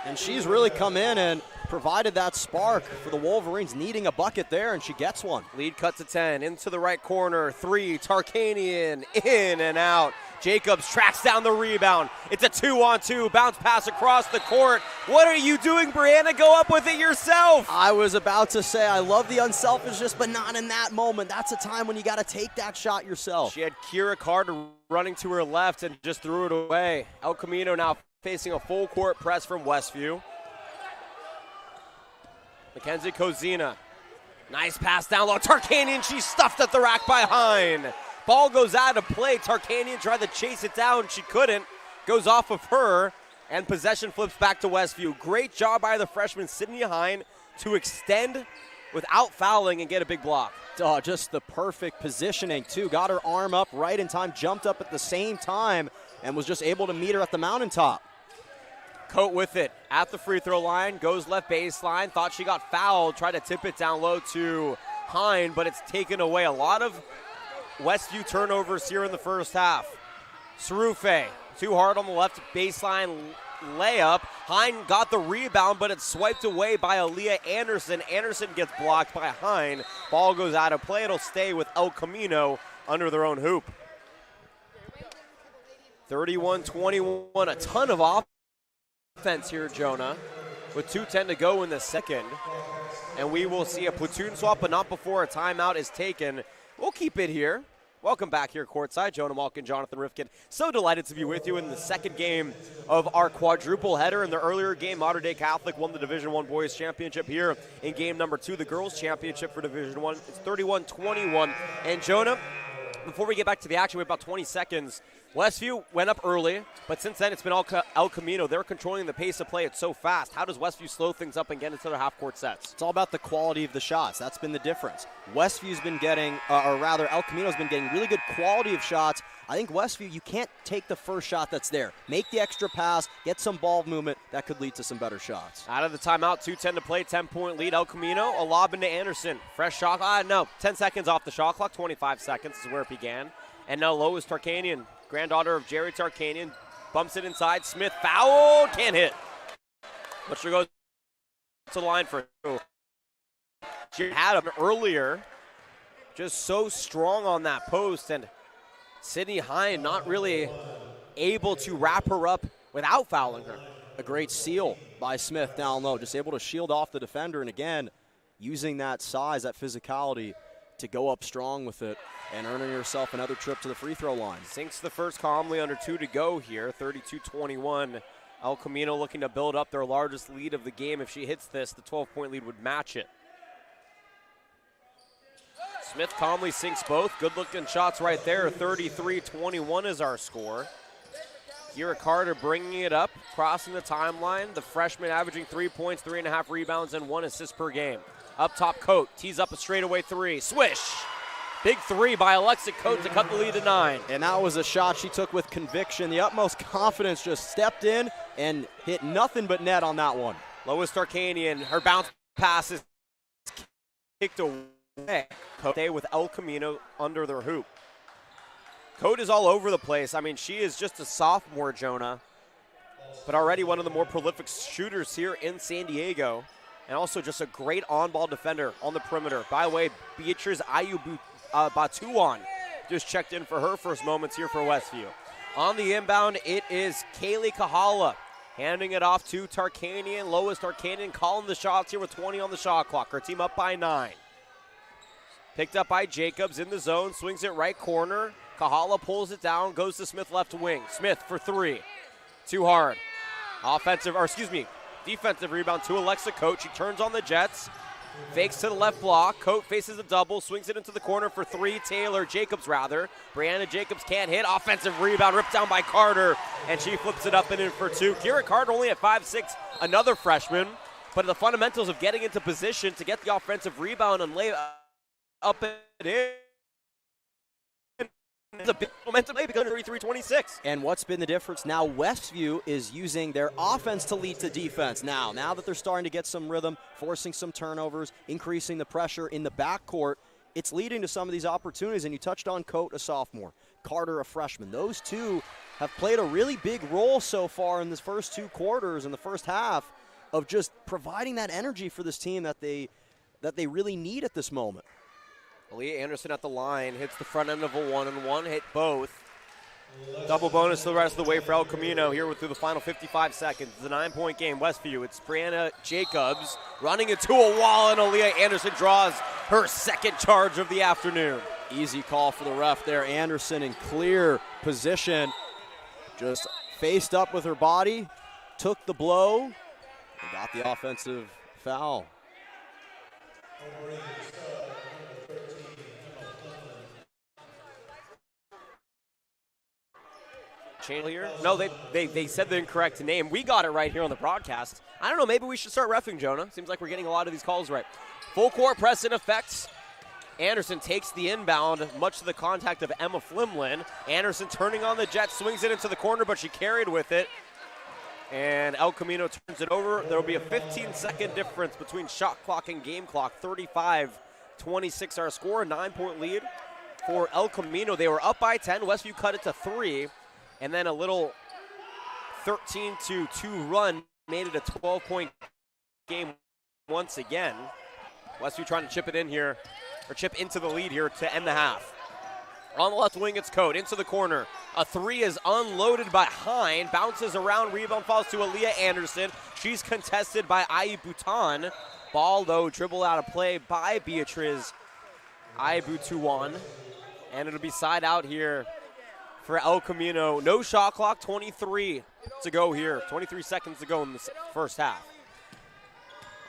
D: And she's really come in and provided that spark for the Wolverines, needing a bucket there, and she gets one.
A: Lead cut to 10, into the right corner, 3, Tarkanian, in and out. Jacobs tracks down the rebound. It's a 2-on-2, bounce pass across the court. What are you doing, Brianna? Go up with it yourself.
D: I was about to say, I love the unselfishness, but not in that moment. That's a time when you got to take that shot yourself.
A: She had Kira Carter running to her left and just threw it away. El Camino now facing a full court press from Westview. Mackenzie Kozina. Nice pass down low. Tarkanian, she's stuffed at the rack by Hine. Ball goes out of play. Tarkanian tried to chase it down. She couldn't. goes off of her, and possession flips back to Westview. Great job by the freshman, Sydney Hine, to extend without fouling and get a big block.
D: Oh, just the perfect positioning, too. Got her arm up right in time, jumped up at the same time, and was just able to meet her at the mountaintop.
A: Coat with it at the free throw line, goes left baseline, thought she got fouled, tried to tip it down low to Hine, but it's taken away. A lot of Westview turnovers here in the first half. Sarufe, too hard on the left baseline layup. Hine got the rebound, but it's swiped away by Aaliyah Anderson. Anderson gets blocked by Hine. Ball goes out of play. It'll stay with El Camino under their own hoop. 31-21, a ton of offense here, Jonah, with 2:10 to go in the second. And we will see a platoon swap, but not before a timeout is taken. We'll keep it here. Welcome back here courtside. Jonah Malkin, Jonathan Rifkin. So delighted to be with you in the second game of our quadruple header. In the earlier game, Mater Dei Catholic won the Division I Boys Championship. Here in game number 2, the Girls Championship for Division I. It's 31-21. And Jonah, before we get back to the action, we have about 20 seconds. Westview went up early, but since then it's been El Camino. They're controlling the pace of play. It's so fast. How does Westview slow things up and get into their half-court sets?
D: It's all about the quality of the shots. That's been the difference. Westview's been getting, or rather El Camino's been getting really good quality of shots. I think Westview, you can't take the first shot that's there. Make the extra pass, get some ball movement. That could lead to some better shots.
A: Out of the timeout, 2:10 to play, 10-point lead. El Camino, a lob into Anderson. Fresh shot, 10 seconds off the shot clock, 25 seconds is where it began. And now Lois Tarkanian, granddaughter of Jerry Tarkanian, bumps it inside. Smith foul, can't hit. But she goes to the line for two. She had him earlier, just so strong on that post, and Sydney Hine not really able to wrap her up without fouling her.
D: A great seal by Smith down low, just able to shield off the defender, and again, using that size, that physicality to go up strong with it and earning yourself another trip to the free throw line.
A: Sinks the first calmly under 2 to go here, 32-21. El Camino looking to build up their largest lead of the game. If she hits this, the 12-point lead would match it. Smith calmly sinks both. Good-looking shots right there. 33-21 is our score. Kira Carter bringing it up, crossing the timeline. The freshman averaging 3 points, 3.5 rebounds, and 1 assist per game. Up top, Coate tees up a straightaway three. Swish! Big three by Alexa Coate to cut the lead to 9.
D: And that was a shot she took with conviction. The utmost confidence, just stepped in and hit nothing but net on that one.
A: Lois Tarkanian, her bounce pass is kicked away. Coate with El Camino under their hoop. Coate is all over the place. I mean, she is just a sophomore, Jonah, but already one of the more prolific shooters here in San Diego, and also just a great on-ball defender on the perimeter. By the way, Beatriz Batuan just checked in for her first moments here for Westview. On the inbound, it is Kaylee Kahala handing it off to Tarkanian. Lois Tarkanian calling the shots here with 20 on the shot clock. Her team up by 9. Picked up by Jacobs in the zone, swings it right corner. Kahala pulls it down, goes to Smith left wing. Smith for 3. Too hard. Defensive rebound to Alexa Coate. She turns on the Jets. Fakes to the left block. Coate faces a double, swings it into the corner for 3. Jacobs. Brianna Jacobs can't hit. Offensive rebound ripped down by Carter, and she flips it up and in for 2. Kira Carter only at 5'6", another freshman, but the fundamentals of getting into position to get the offensive rebound and lay up and in. It's a big momentum play because 33-26.
D: And what's been the difference now? Westview is using their offense to lead to defense now. Now that they're starting to get some rhythm, forcing some turnovers, increasing the pressure in the backcourt, it's leading to some of these opportunities. And you touched on Coate, a sophomore, Carter, a freshman. Those two have played a really big role so far in this first 2 quarters, in the first half, of just providing that energy for this team that they really need at this moment.
A: Aaliyah Anderson at the line, hits the front end of a 1-and-1, hit both. Double bonus the rest of the way for El Camino here through the final 55 seconds. It's a 9-point game, Westview. It's Brianna Jacobs running into a wall, and Aaliyah Anderson draws her second charge of the afternoon.
D: Easy call for the ref there. Anderson in clear position, just faced up with her body, took the blow, and got the offensive foul.
A: change here? No, they said the incorrect name. We got it right here on the broadcast. I don't know, maybe we should start reffing, Jonah. Seems like we're getting a lot of these calls right. Full court press in effect. Anderson takes the inbound, much to the contact of Emma Flimlin. Anderson turning on the jet, swings it into the corner, but she carried with it. And El Camino turns it over. There will be a 15-second difference between shot clock and game clock. 35-26 our score, a 9-point lead for El Camino. They were up by 10. Westview cut it to 3. And then a little 13-2 run made it a 12-point game once again. Westview trying to chip it in here, or chip into the lead here to end the half. On the left wing, it's Code into the corner. A 3 is unloaded by Hine, bounces around, rebound falls to Aaliyah Anderson. She's contested by Ai Bhutan. Ball, though, dribble out of play by Beatriz Aibutuan. And it'll be side out here for El Camino. No shot clock, 23 to go here. 23 seconds to go in the first half.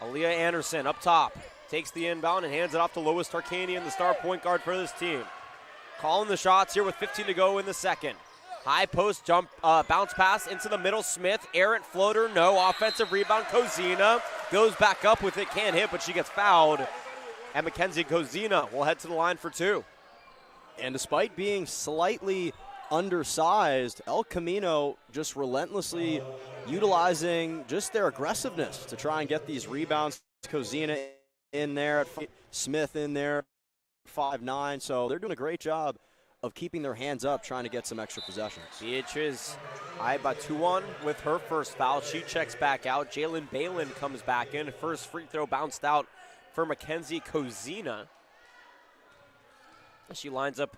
A: Aaliyah Anderson up top. Takes the inbound and hands it off to Lois Tarkanian, the star point guard for this team. Calling the shots here with 15 to go in the second. High post jump, bounce pass into the middle. Smith, errant floater, no. Offensive rebound, Kozina goes back up with it, can't hit, but she gets fouled. And Mackenzie Kozina will head to the line for 2.
D: And despite being slightly undersized, El Camino just relentlessly utilizing just their aggressiveness to try and get these rebounds. Kozina in there, Smith in there, 5'9", so they're doing a great job of keeping their hands up, trying to get some extra possessions.
A: Beatriz Aibatuan with her first foul. She checks back out. Jalen Balin comes back in. First free throw bounced out for Mackenzie Kozina. She lines up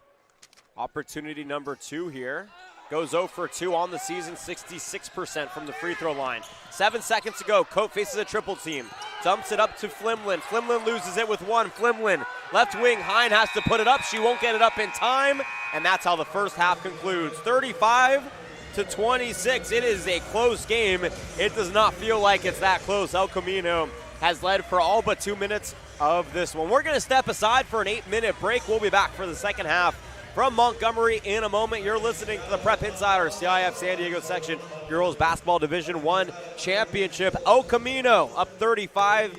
A: opportunity number 2 here. Goes 0 for 2 on the season, 66% from the free throw line. 7 seconds to go. Cope faces a triple team. Dumps it up to Flimlin. Flimlin loses it with 1. Flimlin, left wing. Hine has to put it up. She won't get it up in time. And that's how the first half concludes. 35-26. It is a close game. It does not feel like it's that close. El Camino has led for all but 2 minutes of this one. We're going to step aside for an 8-minute break. We'll be back for the second half from Montgomery in a moment. You're listening to the Prep Insider CIF San Diego section Girls Basketball Division I Championship. El Camino up 35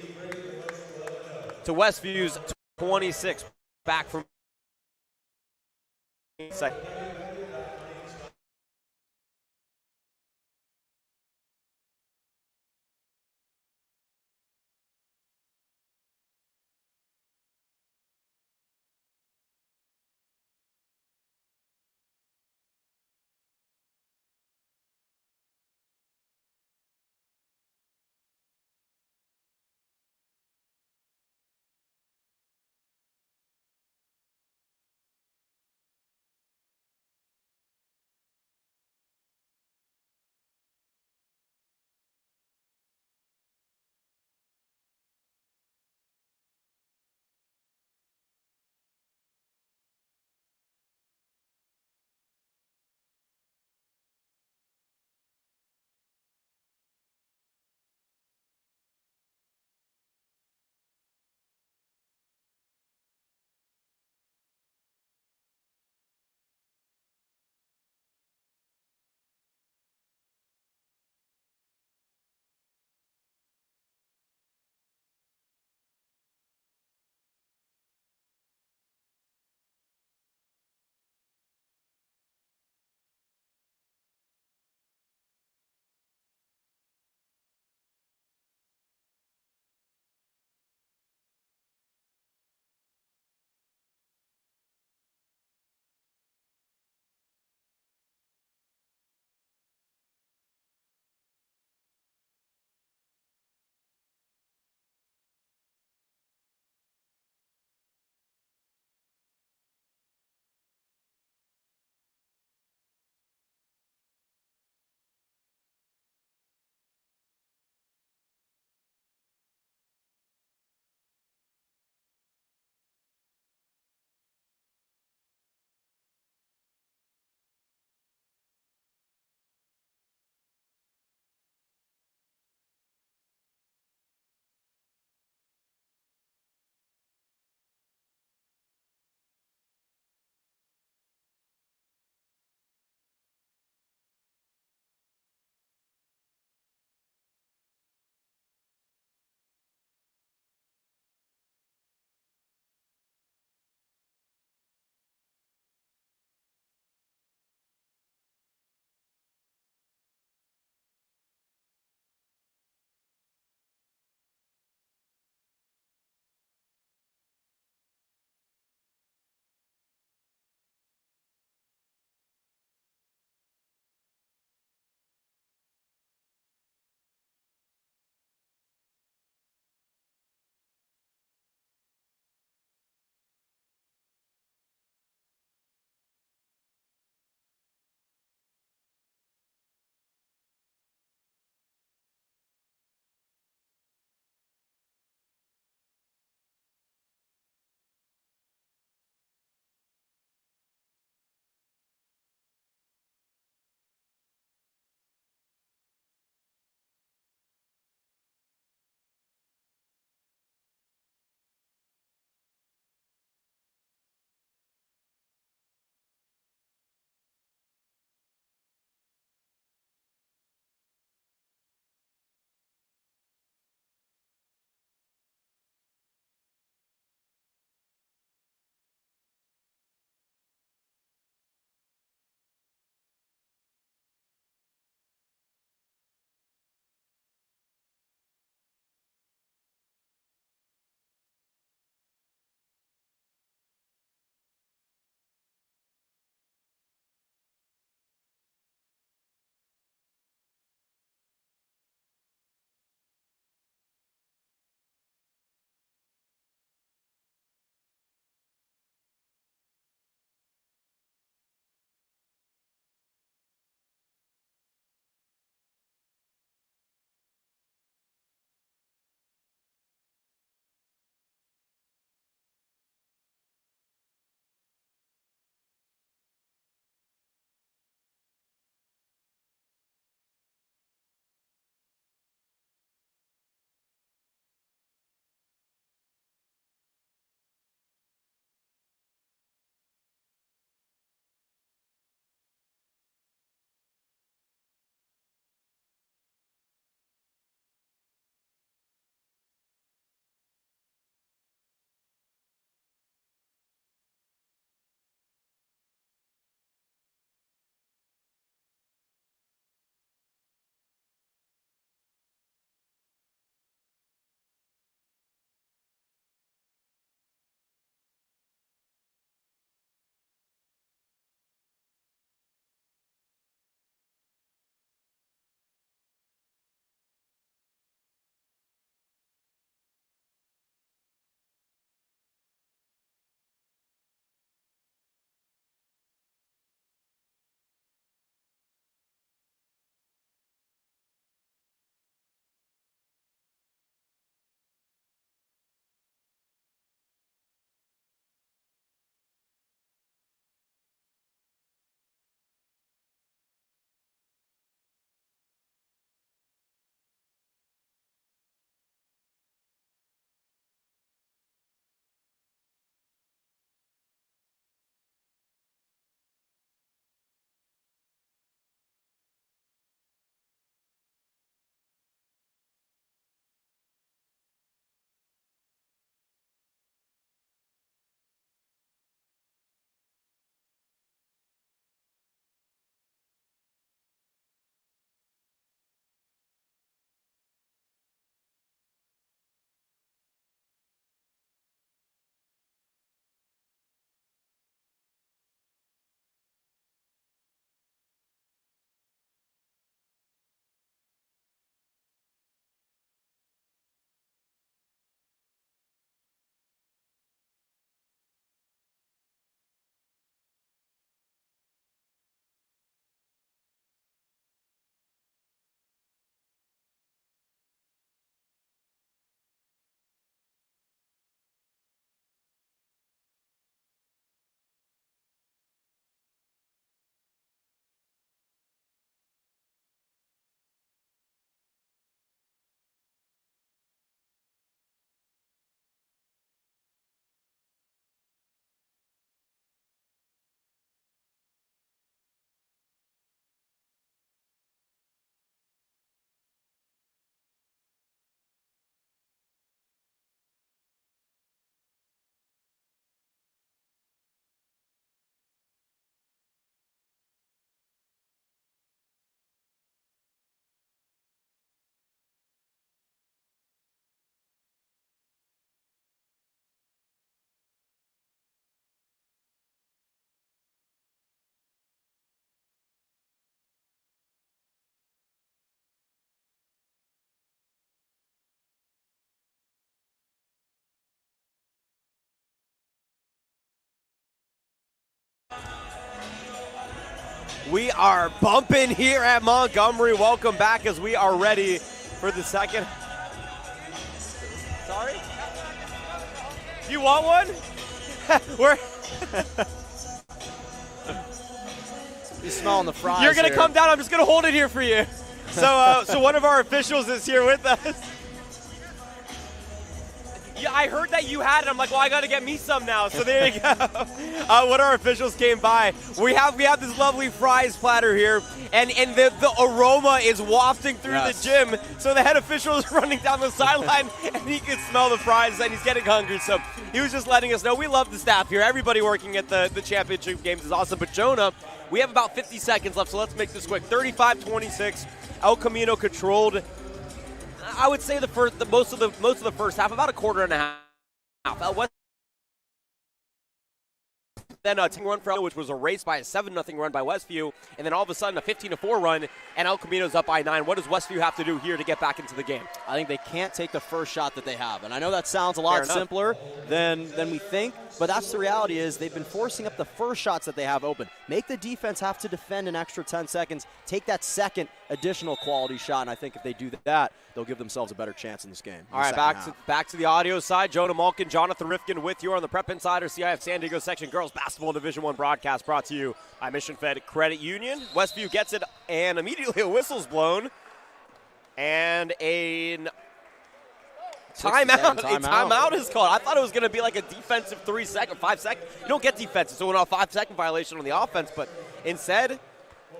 A: to Westview's 26. Back from second. We are bumping here at Montgomery. Welcome back as we are ready for the second. Sorry? You want one? We're
D: You smelling the fries?
A: You're gonna
D: here.
A: come down. I'm just gonna hold it here for you. So one of our officials is here with us. Yeah, I heard that you had it. I'm like, well, I got to get me some now. So there you go. When our officials came by, we have this lovely fries platter here, and the aroma is wafting through the gym. So the head official is running down the sideline, and he can smell the fries, and he's getting hungry. So he was just letting us know. We love the staff here. Everybody working at the championship games is awesome. But Jonah, we have about 50 seconds left, so let's make this quick. 35-26, El Camino controlled. I would say most of the first half, about a quarter and a half. Then a 10 run for which was erased by a 7-0 run by Westview, and then all of a sudden a 15-4 run, and El Camino's up by 9. What does Westview have to do here to get back into the game?
D: I think they can't take the first shot that they have, and I know that sounds a lot simpler than we think, but that's the reality. Is they've been forcing up the first shots that they have open. Make the defense have to defend an extra 10 seconds, take that second additional quality shot, and I think if they do that, they'll give themselves a better chance in this game.
A: All right, back to the audio side. Jonah Malkin, Jonathan Rifkin with you on the Prep Insider CIF San Diego section girls basketball Division I broadcast brought to you by Mission Fed Credit Union. Westview gets it, and immediately a whistle's blown, and a timeout. A timeout is called. I thought it was going to be like a defensive 5 second. You don't get defensive, so a 5-second violation on the offense, but instead,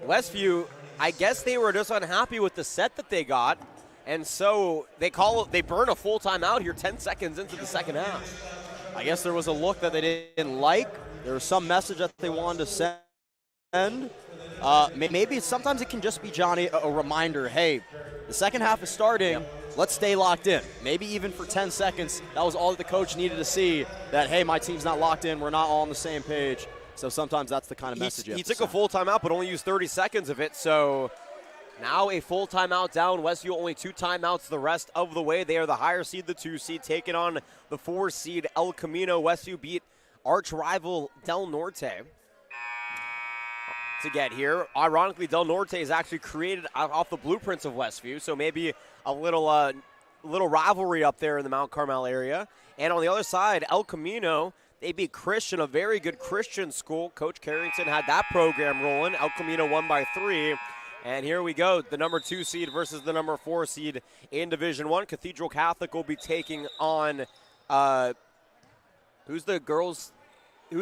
A: Westview, I guess they were just unhappy with the set that they got. And so they burn a full timeout here 10 seconds into the second half.
D: I guess there was a look that they didn't like. There was some message that they wanted to send. Maybe sometimes it can just be, Johnny, a reminder, hey, the second half is starting. Let's stay locked in. Maybe even for 10 seconds, that was all that the coach needed to see, that, hey, my team's not locked in. We're not all on the same page. So sometimes that's the kind of message
A: he took a full timeout, but only used 30 seconds of it. So now a full timeout down. Westview only 2 timeouts the rest of the way. They are the higher seed, the 2 seed, taking on the 4 seed El Camino. Westview beat arch rival Del Norte to get here. Ironically, Del Norte is actually created off the blueprints of Westview, so maybe a little rivalry up there in the Mount Carmel area. And on the other side, El Camino, they beat Christian, a very good Christian school. Coach Carrington had that program rolling. El Camino won by 3. And here we go, the number 2 seed versus the number 4 seed in Division I. Cathedral Catholic will be taking on, who's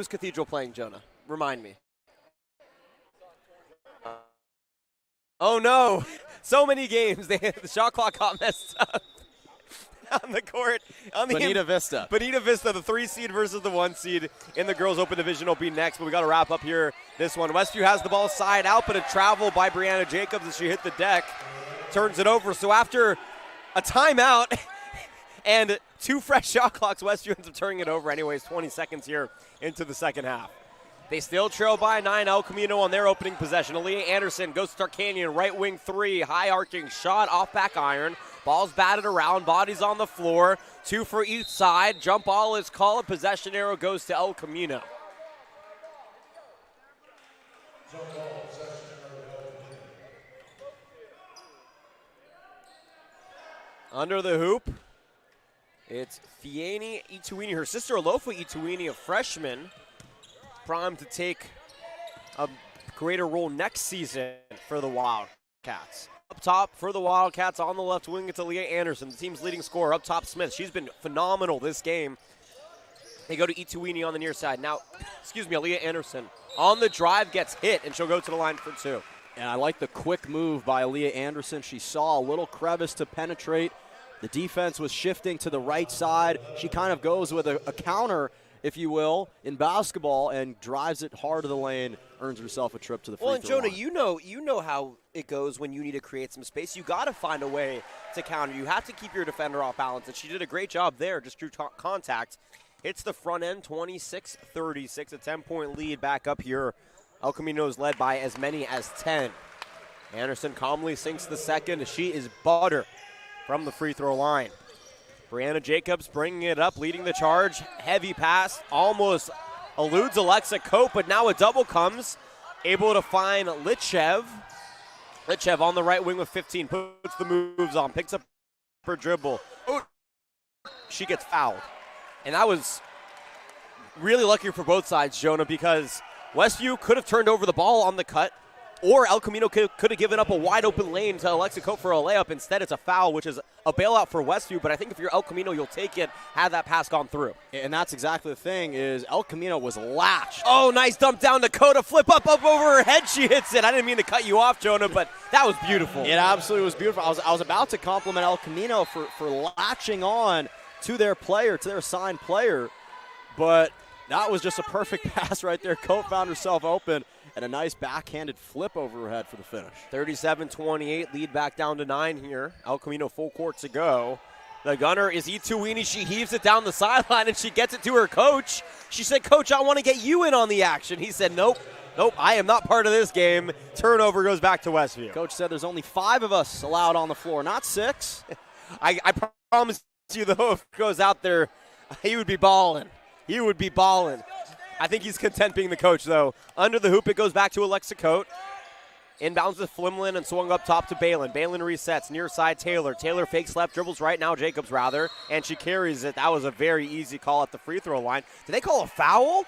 A: Cathedral playing, Jonah? Remind me. Oh no, so many games. The shot clock got messed up on the court.
D: Bonita Vista.
A: Bonita Vista, the 3 seed versus the 1 seed in the Girls Open Division will be next, but we got to wrap up here this one. Westview has the ball side out, but a travel by Brianna Jacobs as she hit the deck, turns it over. So after a timeout and 2 fresh shot clocks, Westview ends up turning it over anyways, 20 seconds here into the second half. They still trail by 9. El Camino on their opening possession. Aaliyah Anderson goes to Tarkanian, right wing 3, high arcing shot off back iron. Ball's batted around, bodies on the floor. 2 for each side. Jump ball is called. Possession arrow goes to El Camino. Under the hoop, it's Fieni Ituini, her sister Alofa Ituini, a freshman, primed to take a greater role next season for the Wildcats. Up top for the Wildcats on the left wing, it's Aaliyah Anderson, the team's leading scorer. Up top, Smith. She's been phenomenal this game. They go to Ituini on the near side. Now, Aaliyah Anderson on the drive gets hit, and she'll go to the line for 2.
D: And I like the quick move by Aaliyah Anderson. She saw a little crevice to penetrate. The defense was shifting to the right side. She kind of goes with a counter, if you will, in basketball and drives it hard to the lane, earns herself a trip to the free throw line.
A: Well, and Jonah, you know how it goes when you need to create some space. You got to find a way to counter. You have to keep your defender off balance, and she did a great job there, just drew contact. Hits the front end, 26-36, a 10-point lead back up here. El Camino's led by as many as 10. Anderson calmly sinks the second. She is butter from the free throw line. Brianna Jacobs bringing it up, leading the charge. Heavy pass, almost eludes Alexa Cope, but now a double comes. Able to find Litchev. Litchev on the right wing with 15, puts the moves on, picks up her dribble. She gets fouled. And that was really lucky for both sides, Jonah, because Westview could have turned over the ball on the cut, or El Camino could have given up a wide open lane to Alexa Cope for a layup. Instead, it's a foul, which is a bailout for Westview. But I think if you're El Camino, you'll take it, had that pass gone through.
D: And that's exactly the thing, is El Camino was latched.
A: Oh, nice dump down Dakota, flip up over her head. She hits it. I didn't mean to cut you off, Jonah, but that was beautiful.
D: It absolutely was beautiful. I was about to compliment El Camino for latching on to their player, to their assigned player, but that was just a perfect pass right there. Cope found herself open, and a nice backhanded flip over her head for the finish.
A: 37-28, lead back down to 9 here. El Camino full court to go. The gunner is Ituini. She heaves it down the sideline, and she gets it to her coach. She said, Coach, I want to get you in on the action. He said, nope, I am not part of this game. Turnover goes back to Westview.
D: Coach said there's only 5 of us allowed on the floor, not 6.
A: I promise you, though, if he goes out there, he would be balling. He would be balling. I think he's content being the coach, though. Under the hoop, it goes back to Alexa Cote. Inbounds with Flimlin and swung up top to Balin. Balin resets, near side Taylor. Taylor fakes left, dribbles right now, Jacobs rather, and she carries it. That was a very easy call at the free throw line. Did they call a foul?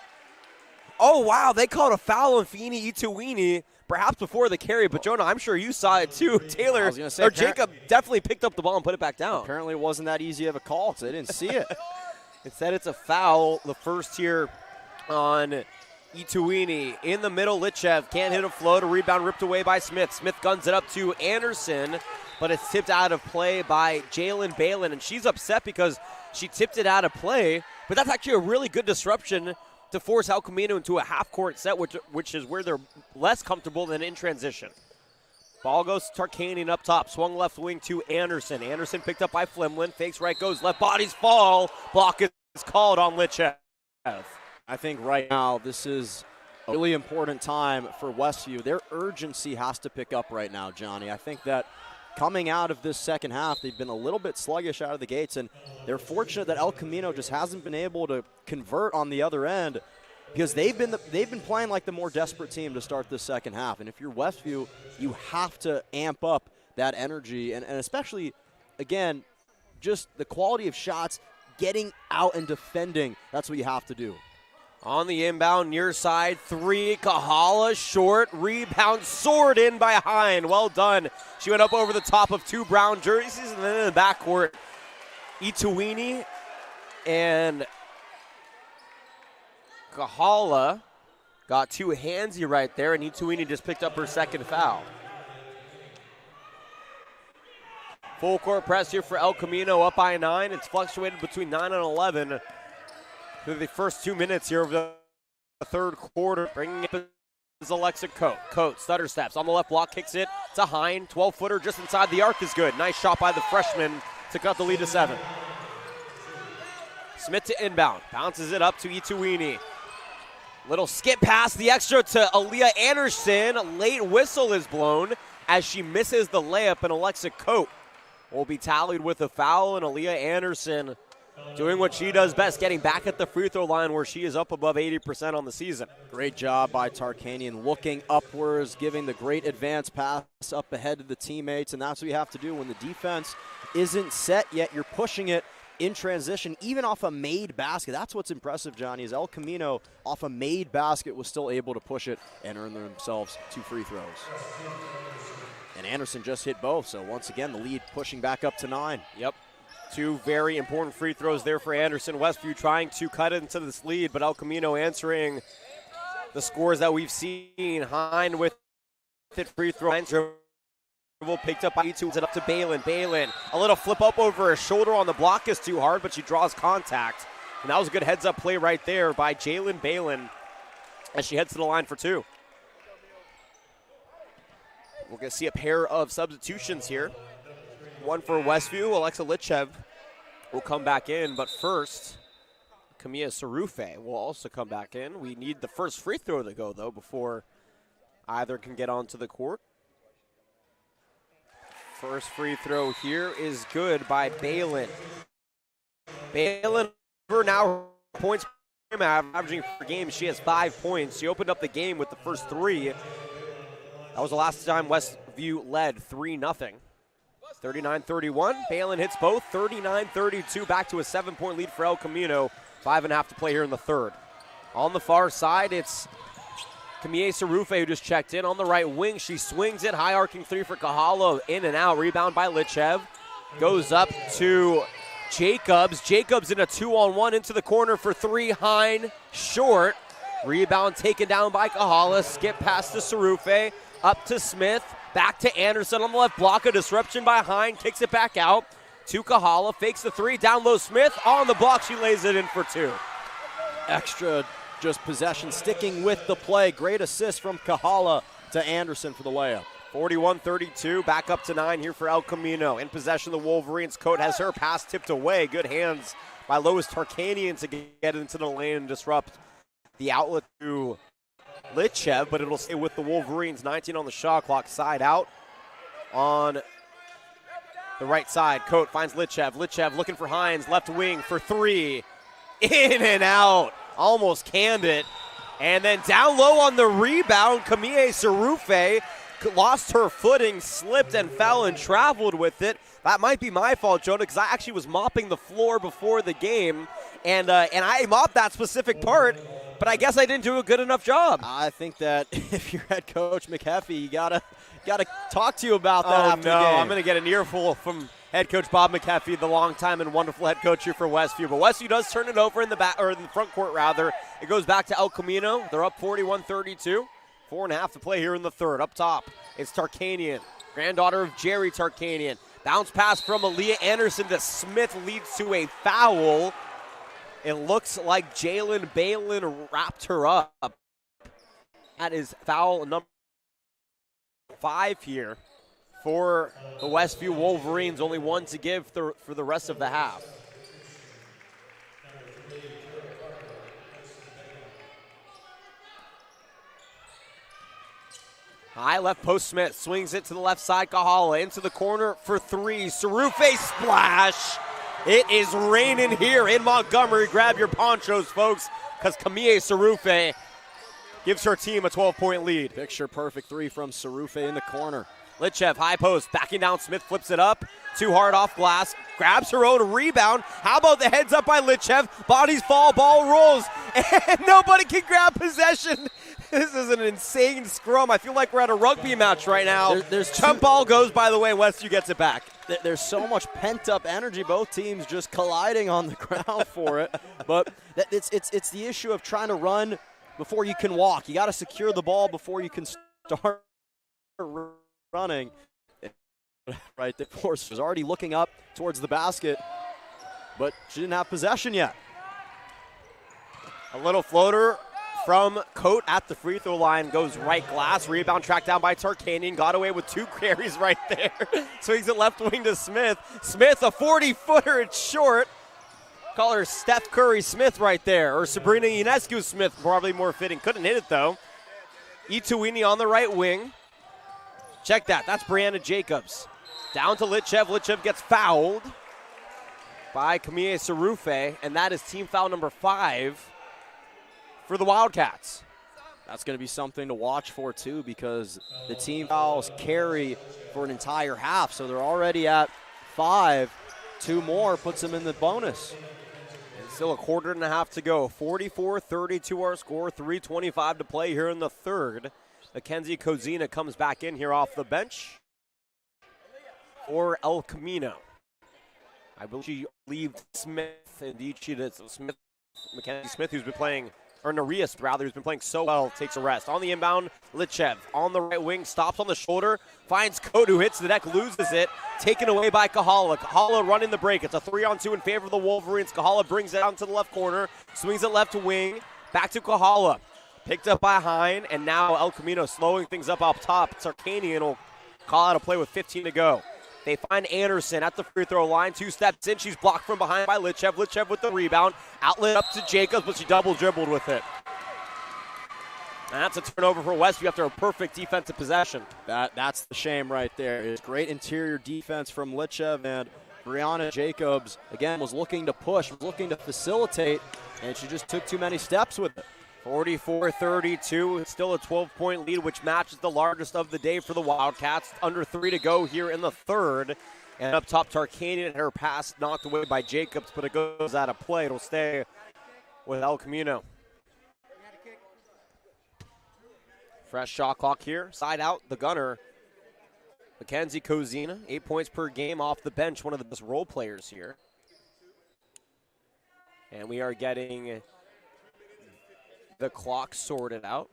A: Oh, wow, they called a foul on Feeney Ituini, perhaps before the carry, but Jonah, I'm sure you saw it too. Taylor, or Jacob definitely picked up the ball and put it back down.
D: Apparently it wasn't that easy of a call, so they didn't see it.
A: Instead, it's a foul, the first here on Ituini. In the middle, Litchev can't hit a float. A rebound ripped away by Smith. Smith guns it up to Anderson, but it's tipped out of play by Jalen Balin, and she's upset because she tipped it out of play, but that's actually a really good disruption to force El Camino into a half-court set, which is where they're less comfortable than in transition. Ball goes to Tarkanian up top, swung left wing to Anderson. Anderson picked up by Flimlin, fakes right, goes left, bodies fall. Block is called on Litchev.
D: I think right now this is a really important time for Westview. Their urgency has to pick up right now, Johnny. I think that coming out of this second half, they've been a little bit sluggish out of the gates, and they're fortunate that El Camino just hasn't been able to convert on the other end, because they've been playing like the more desperate team to start this second half. And if you're Westview, you have to amp up that energy, and especially, again, just the quality of shots, getting out and defending. That's what you have to do.
A: On the inbound, near side, 3, Kahala, short, rebound, soared in by Hine. Well done. She went up over the top of 2 brown jerseys, and then in the backcourt, Ituini and Kahala got too handsy right there, and Ituini just picked up her second foul. Full court press here for El Camino, up by 9. It's fluctuated between 9 and 11 through the first 2 minutes here of the third quarter. Bringing it is Alexa Cote. Cote stutter steps on the left block, kicks it to Hine. 12-footer just inside the arc is good. Nice shot by the freshman to cut the lead to 7. Smith to inbound, bounces it up to Ituini. Little skip pass, the extra to Aaliyah Anderson. Late whistle is blown as she misses the layup, and Alexa Cote will be tallied with a foul, and Aaliyah Anderson doing what she does best, getting back at the free throw line where she is up above 80% on the season.
D: Great job by Tarkanian, looking upwards, giving the great advance pass up ahead to the teammates, and that's what you have to do when the defense isn't set yet. You're pushing it in transition, even off a made basket. That's what's impressive, Johnny, is El Camino off a made basket was still able to push it and earn themselves 2 free throws. And Anderson just hit both, so once again the lead pushing back up to 9.
A: Yep. 2 very important free throws there for Anderson. Westview trying to cut into this lead, but El Camino answering the scores that we've seen. Hine with it, free throw. Hine dribble picked up by E2, it up to Balin. Balin, a little flip up over her shoulder on the block is too hard, but she draws contact. And that was a good heads-up play right there by Jalen Balin as she heads to the line for 2. We're going to see a pair of substitutions here. One for Westview. Alexa Litchev will come back in, but first, Camilla Sarufe will also come back in. We need the first free throw to go, though, before either can get onto the court. First free throw here is good by Balin. Balin now points averaging per game. She has 5 points. She opened up the game with the first 3. That was the last time Westview led 3-0. 39-31. Balin hits both. 39-32. Back to a 7-point lead for El Camino. 5.5 to play here in the third. On the far side, it's Camille Sarufe who just checked in. On the right wing, she swings it. High arcing 3 for Kahala. In and out. Rebound by Lichev. Goes up to Jacobs. Jacobs in a 2-on-1 into the corner for 3. Hine short. Rebound taken down by Kahala. Skip past to Sarufe. Up to Smith. Back to Anderson on the left block. A disruption by Hine. Kicks it back out to Kahala. Fakes the 3. Down low Smith. On the block. She lays it in for 2.
D: Extra just possession sticking with the play. Great assist from Kahala to Anderson for the layup.
A: 41-32, back up to 9 here for El Camino. In possession of the Wolverines. Coat has her pass tipped away. Good hands by Lois Tarkanian to get into the lane and disrupt the outlet to Lichev, but it'll stay with the Wolverines. 19 on the shot clock, side out on the right side. Coat finds Lichev. Lichev looking for Hines, left wing for 3. In and out. Almost canned it. And then down low on the rebound, Camille Sarufe lost her footing, slipped and fell and traveled with it. That might be my fault, Jonah, because I actually was mopping the floor before the game, and I mopped that specific part, but I guess I didn't do a good enough job.
D: I think that if you're head coach McHeffy, you gotta talk to you about that after the game.
A: I'm going to get an earful from head coach Bob McHeffy, the longtime and wonderful head coach here for Westview. But Westview does turn it over in the back, or in the front court rather. It goes back to El Camino. They're up 41-32. 4.5 to play here in the third. Up top, it's Tarkanian, granddaughter of Jerry Tarkanian. Bounce pass from Aaliyah Anderson to Smith leads to a foul. It looks like Jalen Balin wrapped her up. That is foul number 5 here for the Westview Wolverines. Only 1 to give for the rest of the half. High left post Smith swings it to the left side. Kahala into the corner for 3. Sarufe splash. It is raining here in Montgomery. Grab your ponchos, folks, because Camille Sarufe gives her team a 12-point lead.
D: Picture perfect 3 from Sarufe in the corner.
A: Lichev, high post, backing down. Smith flips it up. Too hard off glass. Grabs her own rebound. How about the heads up by Lichev? Bodies fall, ball rolls, and nobody can grab possession. This is an insane scrum. I feel like we're at a rugby match right now.
D: There's
A: jump ball goes, by the way, Westview gets it back.
D: There's so much pent-up energy, both teams just colliding on the ground for it. But it's the issue of trying to run before you can walk. You got to secure the ball before you can start running. Right there, Force was already looking up towards the basket, but she didn't have possession yet.
A: A little floater from Coat at the free throw line, goes right glass. Rebound tracked down by Tarkanian. Got away with 2 carries right there. Swings it left wing to Smith. Smith, a 40-footer. It's short. Call her Steph Curry Smith right there. Or Sabrina Ionescu Smith, probably more fitting. Couldn't hit it, though. Ituini on the right wing. Check that. That's Brianna Jacobs. Down to Lichev. Lichev gets fouled by Camille Sarufe, and that is team foul number 5 for the Wildcats.
D: That's going to be something to watch for, too, because the team fouls carry for an entire half, so they're already at 5. 2 more puts them in the bonus.
A: And still a quarter and a half to go. 44-32 our score, 3:25 to play here in the third. Mackenzie Kozina comes back in here off the bench for El Camino. I believe she relieved Smith. Indeed, she did. So Mackenzie Smith, who's been playing, or Narias rather, who's been playing so well, takes a rest. On the inbound, Lichev on the right wing, stops on the shoulder, finds Coat, who hits the deck, loses it, taken away by Kahala. Kahala running the break. It's a 3-on-2 in favor of the Wolverines. Kahala brings it out to the left corner, swings it left wing, back to Kahala. Picked up by Hine, and now El Camino slowing things up top. Tarkanian will call out a play with 15 to go. They find Anderson at the free throw line. 2 steps in. She's blocked from behind by Lichev. Lichev with the rebound. Outlet up to Jacobs, but she double dribbled with it. And that's a turnover for Westview after a perfect defensive possession.
D: That's the shame right there. It's great interior defense from Lichev, and Brianna Jacobs, again, was looking to push, was looking to facilitate, and she just took too many steps with it.
A: 44-32, still a 12-point lead, which matches the largest of the day for the Wildcats. Under 3 to go here in the third. And up top, Tarkanian had her pass knocked away by Jacobs, but it goes out of play. It'll stay with El Camino. Fresh shot clock here. Side out, the gunner, Mackenzie Kozina, 8 points per game off the bench, one of the best role players here. And we are getting the clock sorted out.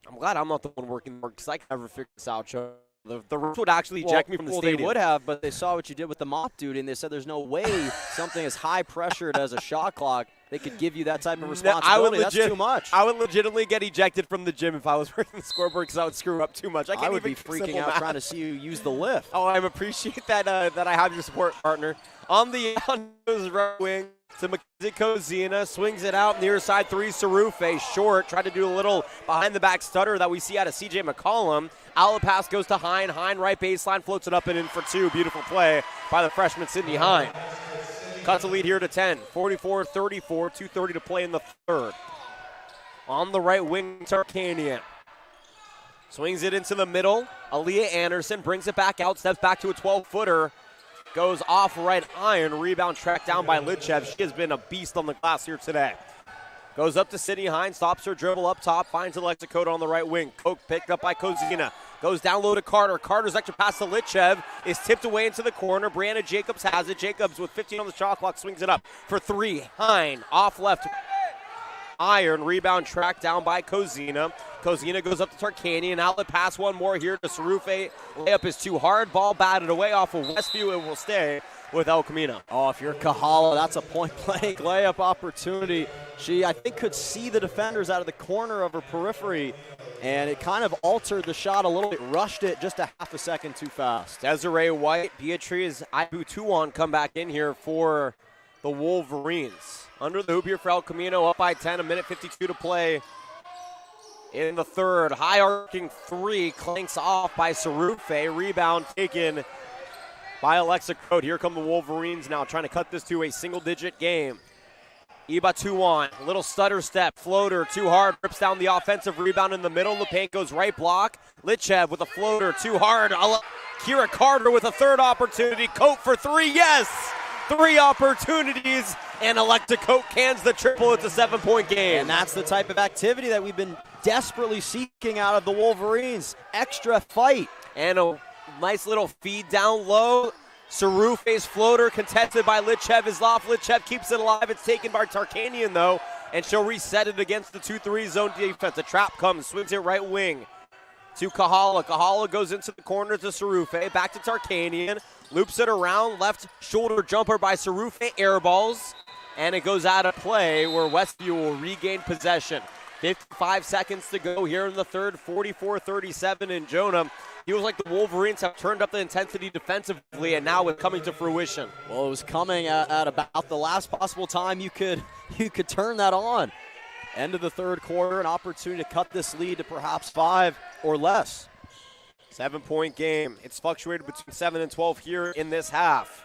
A: I'm glad I'm not the one working the because I can never figure this out, Joe. The refs would actually eject me from the stadium.
D: They would have, but they saw what you did with the mop duty, and they said there's no way something as high-pressured as a shot clock, they could give you that type of responsibility. That's too much.
A: I would legitimately get ejected from the gym if I was working the scoreboard because I would screw up too much.
D: I would be freaking out trying to see you use the lift.
A: Oh, I appreciate that that I have your support, partner. On the right wing to Mackenzie Kozina, swings it out near side three. Sarufe short, tried to do a little behind-the-back stutter that we see out of C.J. McCollum. Outlet pass goes to Hine. Hine right baseline, floats it up and in for two. Beautiful play by the freshman Sydney Hine. Cuts the lead here to 10. 44-34, 2:30 to play in the third. On the right wing, Tarkanian. Swings it into the middle. Aaliyah Anderson brings it back out, steps back to a 12-footer. Goes off right iron. Rebound tracked down by Litchev. She has been a beast on the glass here today. Goes up to Sydney Hine, stops her dribble up top, finds Alexa Cote on the right wing. Cote picked up by Kozina. Goes down low to Carter. Carter's extra pass to Litchev is tipped away into the corner. Brianna Jacobs has it. Jacobs with 15 on the shot clock swings it up for three. Hine off left. Iron rebound tracked down by Kozina. Kozina goes up to Tarkanian. Outlet pass one more here to Sarufe. Layup is too hard. Ball batted away off of Westview and will stay with El Camino.
D: Oh, if you're Kahala, that's a point-blank layup opportunity. She, I think, could see the defenders out of the corner of her periphery, and it kind of altered the shot a little bit, rushed it just a half a second too fast.
A: Desiree White, Beatriz Ibutuan come back in here for the Wolverines. Under the hoop here for El Camino, up by 10, a minute 52 to play in the third. High arcing three, clanks off by Sarufe. Rebound taken by Alexa Cote. Here come the Wolverines now, trying to cut this to a single-digit game. Ibatuan, little stutter step, floater, too hard, rips down the offensive rebound in the middle. The paint goes right block. Litchev with a floater, too hard. Kira Carter with a third opportunity. Cote for three, yes! 3 opportunities, and Alexa Cote cans the triple. It's a 7-point game.
D: And that's the type of activity that we've been desperately seeking out of the Wolverines. Extra fight.
A: And a nice little feed down low. Sarufe's floater contested by Litchev is off. Litchev keeps it alive. It's taken by Tarkanian, though, and she'll reset it against the 2-3 zone defense. A trap comes, swings it right wing to Kahala. Kahala goes into the corner to Sarufe. Back to Tarkanian. Loops it around. Left shoulder jumper by Sarufe. Airballs. And it goes out of play where Westview will regain possession. 55 seconds to go here in the third. 44-37 in Jonah. Feels like the Wolverines have turned up the intensity defensively, and now it's coming to fruition.
D: Well, it was coming at about the last possible time you could turn that on. End of the third quarter, an opportunity to cut this lead to perhaps 5 or less.
A: 7-point game. It's fluctuated between 7 and 12 here in this half.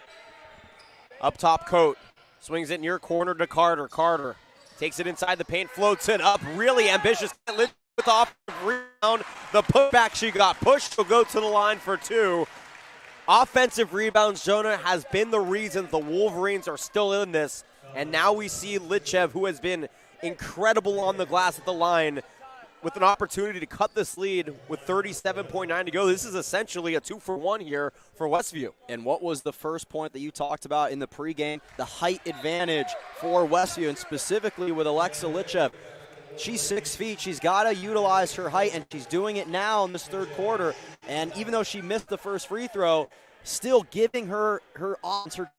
A: Up top, Cote swings it near corner to Carter. Carter takes it inside the paint, floats it up. Really ambitious with the offensive rebound. The putback she got pushed will go to the line for 2. Offensive rebounds, Jonah, has been the reason the Wolverines are still in this. And now we see Litchev, who has been incredible on the glass at the line, with an opportunity to cut this lead with 37.9 to go. This is essentially a 2-for-1 here for Westview.
D: And what was the first point that you talked about in the pregame? The height advantage for Westview, and specifically with Alexa Litchev. She's 6 feet. She's got to utilize her height, and she's doing it now in this third quarter. And even though she missed the first free throw, still giving her extra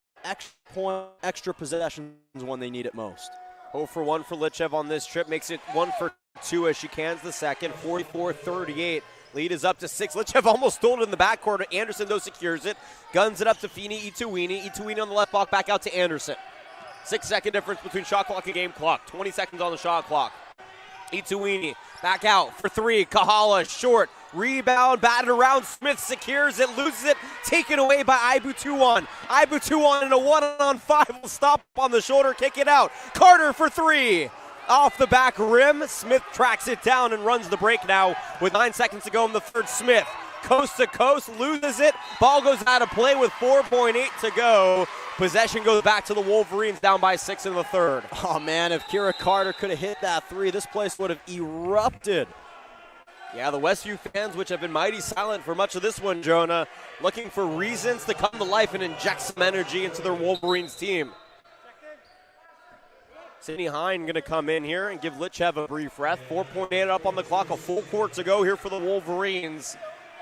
D: point, extra possessions when they need it most.
A: 0 for 1 for Litchev on this trip. Makes it 1 for 2 as she cans the second. 44-38. Lead is up to 6. Litchev almost stole it in the backcourt. Anderson, though, secures it. Guns it up to Feeney Ituini. Ituini on the left block, back out to Anderson. 6-second difference between shot clock and game clock. 20 seconds on the shot clock. Ituini back out for 3. Kahala short. Rebound, batted around. Smith secures it, loses it, taken away by Ibutuwan. Ibutuwan in a 1-on-5 will stop on the shoulder, kick it out. Carter for three. Off the back rim. Smith tracks it down and runs the break now with 9 seconds to go in the third. Smith, coast to coast, loses it. Ball goes out of play with 4.8 to go. Possession goes back to the Wolverines, down by 6 in the third.
D: Oh, man, if Kira Carter could have hit that three, this place would have erupted.
A: Yeah, the Westview fans, which have been mighty silent for much of this one, Jonah, looking for reasons to come to life and inject some energy into their Wolverines team. Sidney Hine going to come in here and give Litchev a brief rest. 4.8 up on the clock, a full court to go here for the Wolverines.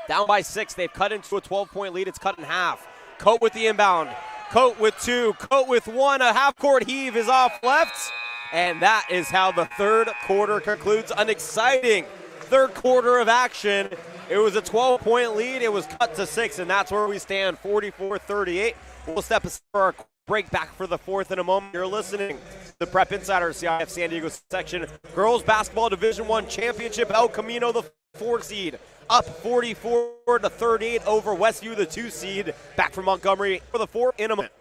A: Down by 6, they've cut into a 12-point lead. It's cut in half. Coat with the inbound. Coat with 2, Coat with 1. A half-court heave is off left. And that is how the third quarter concludes. An exciting third quarter of action. It was a 12-point lead. It was cut to 6, and that's where we stand, 44-38. We'll step aside for our break, back for the fourth in a moment. You're listening to the Prep Insider CIF San Diego section. Girls Basketball Division I Championship, El Camino, the 4 seed, up 44-38 over Westview, the 2 seed. Back from Montgomery for the 4 in a moment.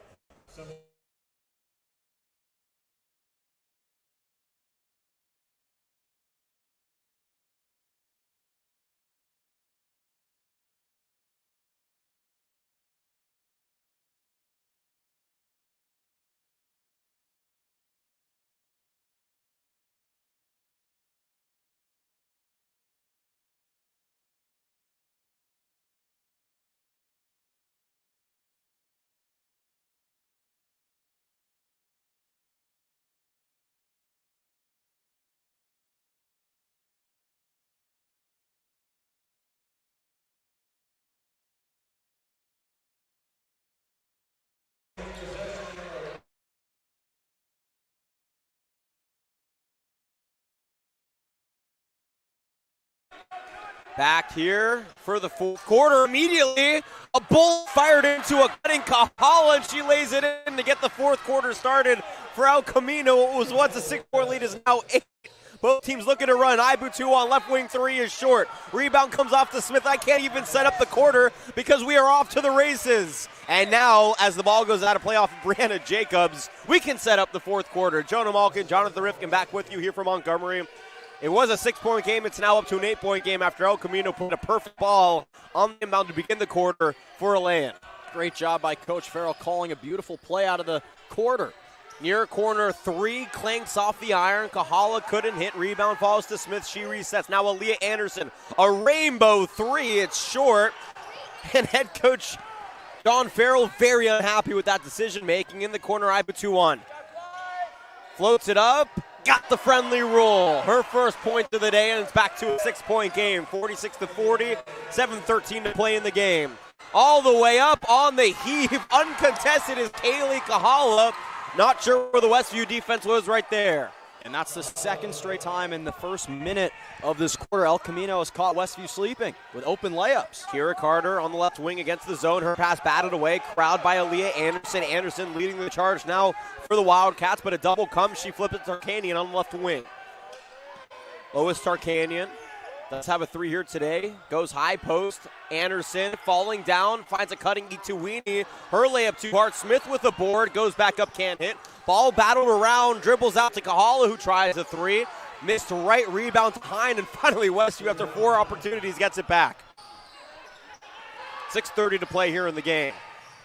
A: Back here for the fourth quarter. Immediately, a bullet fired into a cutting Kahala, and she lays it in to get the fourth quarter started for El Camino. What was once a 6-point lead is now 8. Both teams looking to run. Ibutu on left wing 3 is short. Rebound comes off to Smith. I can't even set up the quarter because we are off to the races. And now, as the ball goes out of play off of Brianna Jacobs, we can set up the fourth quarter. Jonah Malkin, Jonathan Rifkin back with you here from Montgomery. It was a 6-point game. It's now up to an 8-point game after El Camino put a perfect ball on the inbound to begin the quarter for a lay-in.
D: Great job by Coach Farrell calling a beautiful play out of the quarter.
A: Near corner 3, clanks off the iron. Kahala couldn't hit. Rebound falls to Smith. She resets. Now Aaliyah Anderson. A rainbow 3. It's short. And head coach Don Farrell very unhappy with that decision making. In the corner, Ibutuwan floats it up. Got the friendly roll. Her first point of the day, and it's back to a 6-point game. 46-40, 7:13 to play in the game. All the way up on the heave, uncontested is Kaylee Kahala. Not sure where the Westview defense was right there.
D: And that's the second straight time in the first minute of this quarter El Camino has caught Westview sleeping with open layups.
A: Kira Carter on the left wing against the zone. Her pass batted away. Crowd by Aaliyah Anderson. Anderson leading the charge now for the Wildcats, but a double comes. She flips it to Tarkanian on the left wing. Lois Tarkanian does have a 3 here today. Goes high post. Anderson falling down. Finds a cutting Ituwini. Her layup to Bart Smith with the board. Goes back up, can't hit. Ball battled around. Dribbles out to Kahala, who tries a 3. Missed right. Rebound to Hine. And finally Westview, after 4 opportunities, gets it back. 6:30 to play here in the game.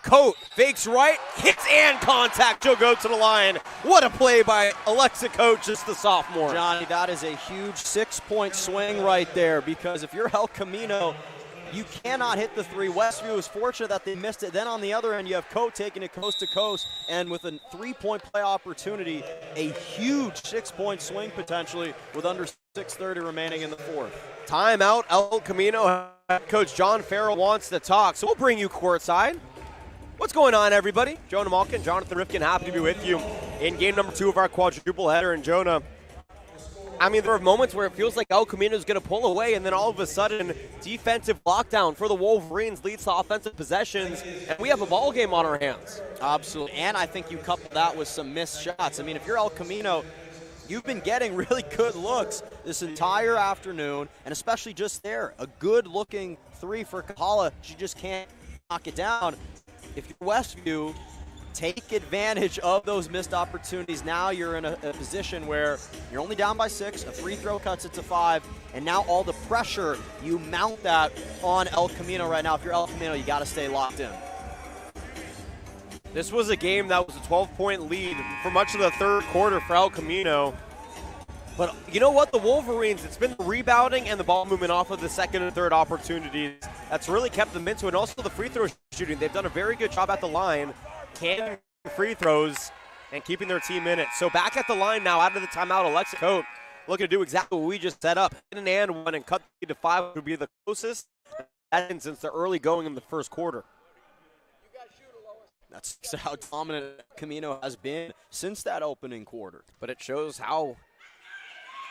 A: Coat fakes right, hits and contact. She'll go to the line. What a play by Alexa Coat, just the sophomore.
D: Johnny, that is a huge 6-point swing right there, because if you're El Camino, you cannot hit the 3. Westview is fortunate that they missed it. Then on the other end, you have Coat taking it coast to coast, and with a 3-point play opportunity, a huge 6-point swing potentially with under 6:30 remaining in the fourth.
A: Timeout, El Camino. Coach John Farrell wants to talk, so we'll bring you courtside. What's going on, everybody? Jonah Malkin, Jonathan Rifkin, happy to be with you in game number 2 of our quadruple header. And Jonah, I mean, there are moments where it feels like El Camino is going to pull away, and then all of a sudden, defensive lockdown for the Wolverines leads to offensive possessions, and we have a ball game on our hands.
D: Absolutely, and I think you couple that with some missed shots. I mean, if you're El Camino, you've been getting really good looks this entire afternoon, and especially just there. A good-looking three for Kahala. She just can't knock it down. If you're Westview, take advantage of those missed opportunities. Now you're in a position where you're only down by 6, a free throw cuts it to 5, and now all the pressure, you mount that on El Camino right now. If you're El Camino, you got to stay locked in.
A: This was a game that was a 12-point lead for much of the third quarter for El Camino. But you know what? The Wolverines, it's been the rebounding and the ball movement off of the second and third opportunities that's really kept them into it. And also the free throw shooting. They've done a very good job at the line, canning free throws and keeping their team in it. So back at the line now, out of the timeout, Alexa Coate looking to do exactly what we just set up. Hit an and one and cut the lead to 5 would be the closest since the early going in the first quarter.
D: That's how dominant Camino has been since that opening quarter.
A: But it shows how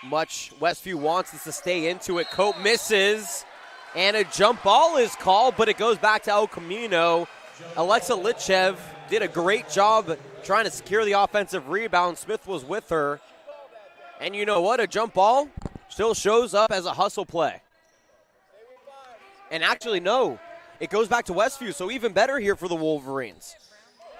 A: much Westview wants us to stay into it. Coate misses, and a jump ball is called, but it goes back to El Camino. Alexa Litchev did a great job trying to secure the offensive rebound. Smith was with her. And you know what? A jump ball still shows up as a hustle play. And actually, no, it goes back to Westview, so even better here for the Wolverines.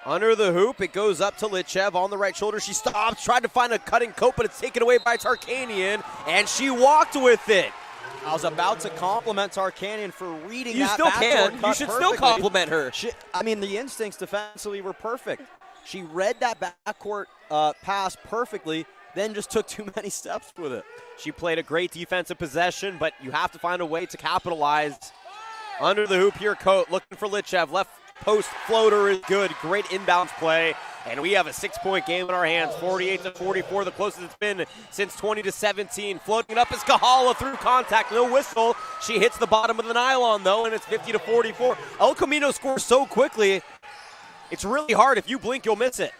A: Under the hoop, it goes up to Litchev on the right shoulder. She stops, tried to find a cutting Coate, but it's taken away by Tarkanian, and she walked with it.
D: I was about to compliment Tarkanian for reading
A: you
D: that
A: still can.
D: cut
A: You should
D: perfectly.
A: still compliment her.
D: The instincts defensively were perfect. She read that backcourt pass perfectly, then just took too many steps with it.
A: She played a great defensive possession, but you have to find a way to capitalize. Under the hoop here, Coate looking for Litchev. Left post floater is good. Great inbounds play. And we have a 6-point game in our hands. 48-44, the closest it's been since 20-17. Floating it up is Kahala through contact. No whistle. She hits the bottom of the nylon, though, and it's 50-44. El Camino scores so quickly, it's really hard. If you blink, you'll miss it.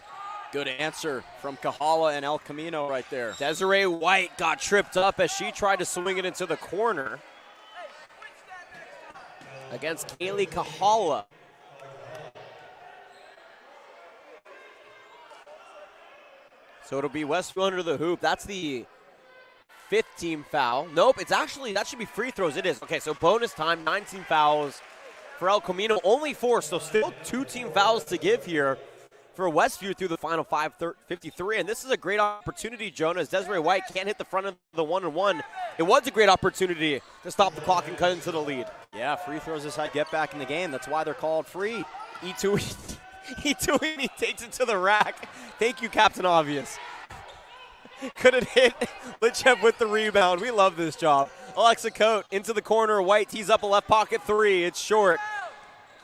D: Good answer from Kahala and El Camino right there.
A: Desiree White got tripped up as she tried to swing it into the corner against Kaylee Kahala. So it'll be Westview under the hoop. That's the 5th team foul. Nope, it's actually, that should be free throws. It is. Okay, so bonus time, 19 fouls for El Camino. Only 4, so still 2 team fouls to give here for Westview through the final 5:53. And this is a great opportunity, Jonah, as Desiree White can't hit the front of the 1-and-1. It was a great opportunity to stop the clock and cut into the lead.
D: Yeah, free throws is how you get back in the game. That's why they're called free.
A: He takes it to the rack. Thank you, Captain Obvious. Couldn't hit Litchev with the rebound. We love this job. Alexa Coate into the corner. White tees up a left pocket 3. It's short.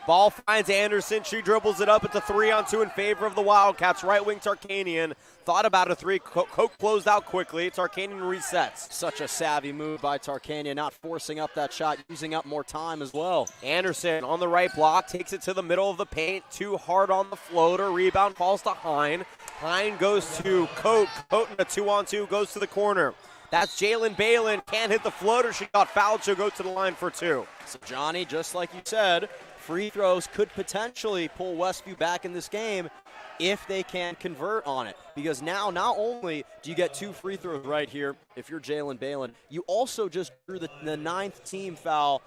A: Ball finds Anderson. She dribbles it up. It's a 3-on-2 in favor of the Wildcats. Right wing Tarkanian thought about a 3. Coate closed out quickly. Tarkanian resets.
D: Such a savvy move by Tarkanian, not forcing up that shot, using up more time as well.
A: Anderson on the right block, takes it to the middle of the paint. Too hard on the floater. Rebound falls to Hine. Hine goes to Coate. Coate in a 2-on-2 goes to the corner. That's Jalen Balin. Can't hit the floater. She got fouled. She'll go to the line for 2.
D: So, Johnny, just like you said, free throws could potentially pull Westview back in this game if they can convert on it. Because now, not only do you get 2 free throws right here, if you're Jalen Balin, you also just drew the 9th team foul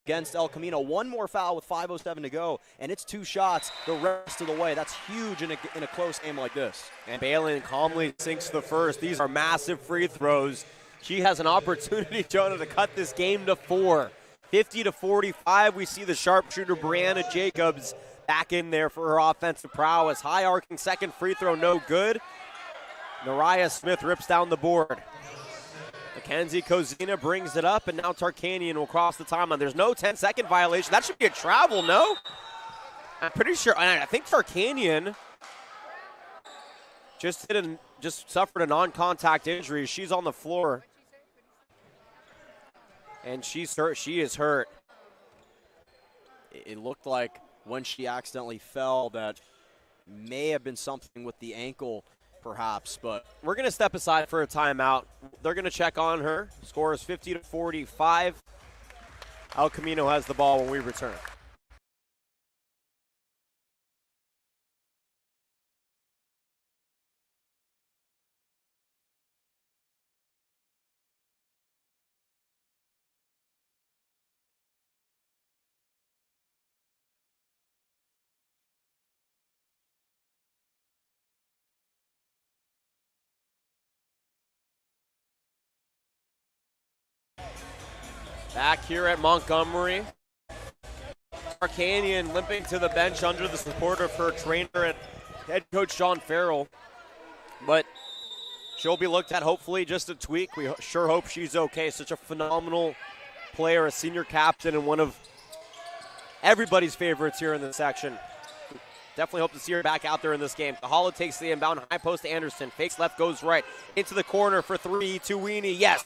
D: against El Camino. 1 more foul with 5:07 to go, and it's 2 shots the rest of the way. That's huge in a close game like this.
A: And Balin calmly sinks the first. These are massive free throws. She has an opportunity, Jonah, to cut this game to 4. 50-45, we see the sharpshooter Brianna Jacobs back in there for her offensive prowess. High arcing second free throw, no good. Nariah Smith rips down the board. Mackenzie Kozina brings it up, and now Tarkanian will cross the timeline. There's no 10-second violation. That should be a travel, no? I'm pretty sure. I think Tarkanian just suffered a non-contact injury. She's on the floor. And she's hurt. She is hurt.
D: It looked like when she accidentally fell that may have been something with the ankle perhaps, but
A: we're going to step aside for a timeout. They're going to check on her. Score is 50-45. El Camino has the ball when we return. Back here at Montgomery. Tarkanian limping to the bench under the support of her trainer and head coach John Farrell. But she'll be looked at, hopefully, just a tweak. We sure hope she's okay. Such a phenomenal player, a senior captain, and one of everybody's favorites here in this section. Definitely hope to see her back out there in this game. Kahala takes the inbound, high post to Anderson. Fakes left, goes right. Into the corner for three, Tuini. Yes!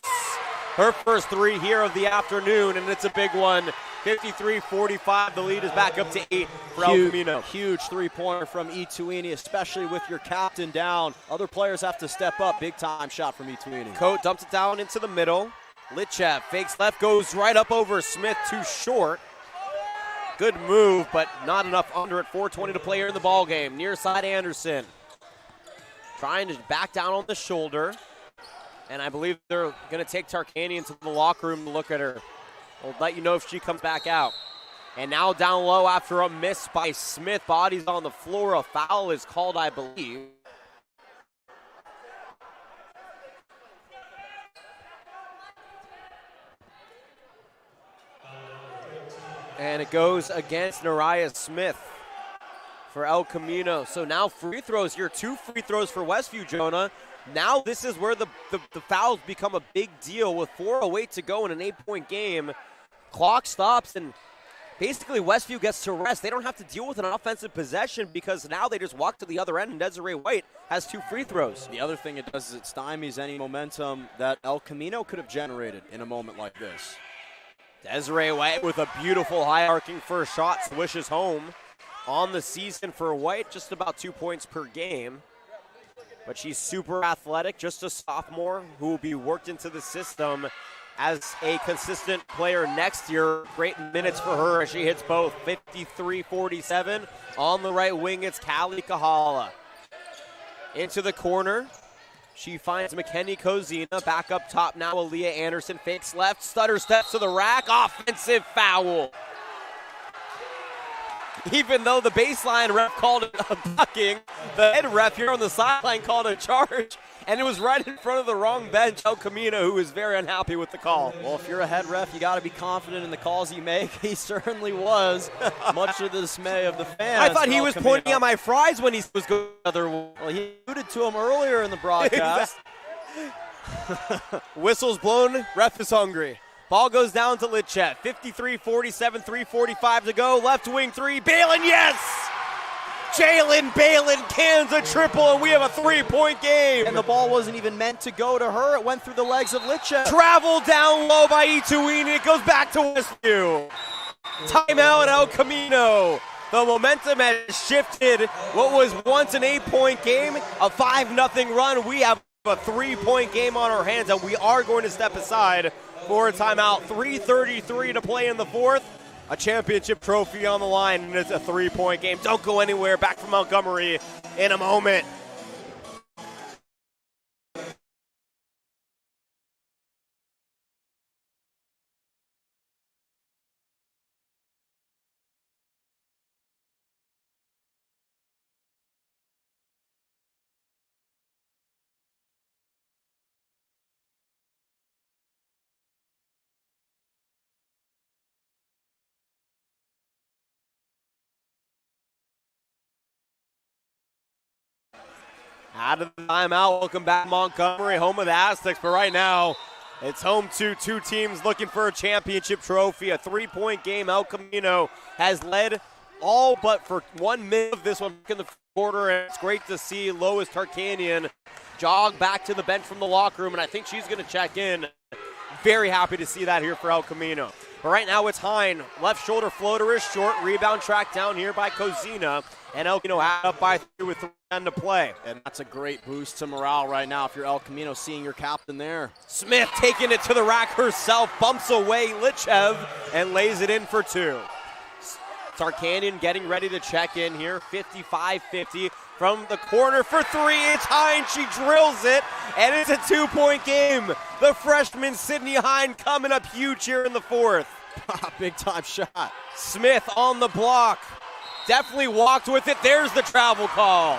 A: Her first three here of the afternoon, and it's a big one. 53-45, the lead is back up to 8 for El Camino.
D: Huge three-pointer from Ituini, especially with your captain down. Other players have to step up. Big-time shot from Ituini.
A: Coate dumps it down into the middle. Litchev fakes left, goes right up over Smith, too short. Good move, but not enough under it. 4:20 to play here in the ball game. Near side Anderson. Trying to back down on the shoulder. And I believe they're going to take Tarkanian to the locker room to look at her. We'll let you know if she comes back out. And now down low after a miss by Smith. Bodies on the floor. A foul is called, I believe. And it goes against Nariah Smith for El Camino. So now free throws here. 2 free throws for Westview, Jonah. Now this is where the fouls become a big deal with 4:08 to go in an 8-point game. Clock stops and basically Westview gets to rest. They don't have to deal with an offensive possession because now they just walk to the other end and Desiree White has 2 free throws.
D: The other thing it does is it stymies any momentum that El Camino could have generated in a moment like this.
A: Desiree White with a beautiful high-arcing first shot, swishes home on the season for White, just about 2 points per game. But she's super athletic, just a sophomore who will be worked into the system as a consistent player next year. Great minutes for her as she hits both. 53-47. On the right wing, it's Callie Kahala. Into the corner. She finds McKenny Kozina. Back up top now, Aaliyah Anderson. Fakes left, stutter steps to the rack. Offensive foul. Even though the baseline ref called it a bucking, the head ref here on the sideline called a charge, and it was right in front of the wrong bench. El Camino, who is very unhappy with the call.
D: Well, if you're a head ref, you got to be confident in the calls you make. He certainly was, much to the dismay of the fans.
A: I thought he was pointing at my fries when he was going the other way.
D: Well, he alluded to him earlier in the broadcast.
A: Whistle's blown, ref is hungry. Ball goes down to Litchet. 53-47, 3:45 to go. Left wing three. Balin, yes! Jalen Balin cans a triple, and we have a 3-point game.
D: And the ball wasn't even meant to go to her. It went through the legs of Litchet.
A: Travel down low by Ituini. It goes back to Westview. Timeout El Camino. The momentum has shifted. What was once an 8-point game, a 5-0 run. We have a 3-point game on our hands, and we are going to step aside for a timeout. 3:33 to play in the fourth. A championship trophy on the line, and it's a 3-point game. Don't go anywhere. Back from Montgomery in a moment. Out of the timeout, welcome back Montgomery, home of the Aztecs, but right now it's home to 2 teams looking for a championship trophy. A 3-point game. El Camino has led all but for 1 minute of this one in the quarter, and it's great to see Lois Tarkanian jog back to the bench from the locker room, and I think she's going to check in. Very happy to see that here for El Camino. But right now it's Hine. Left shoulder floater is short. Rebound tracked down here by Kozina. And El Camino had up by 3 with 3 to play.
D: And that's a great boost to morale right now if you're El Camino, seeing your captain there.
A: Smith taking it to the rack herself. Bumps away Litchev and lays it in for 2. Tarkanian getting ready to check in here. 55-50 from the corner for 3. It's Hine. She drills it, and it's a 2-point game. The freshman Sydney Hine coming up huge here in the fourth.
D: Big time shot.
A: Smith on the block. Definitely walked with it. There's the travel call.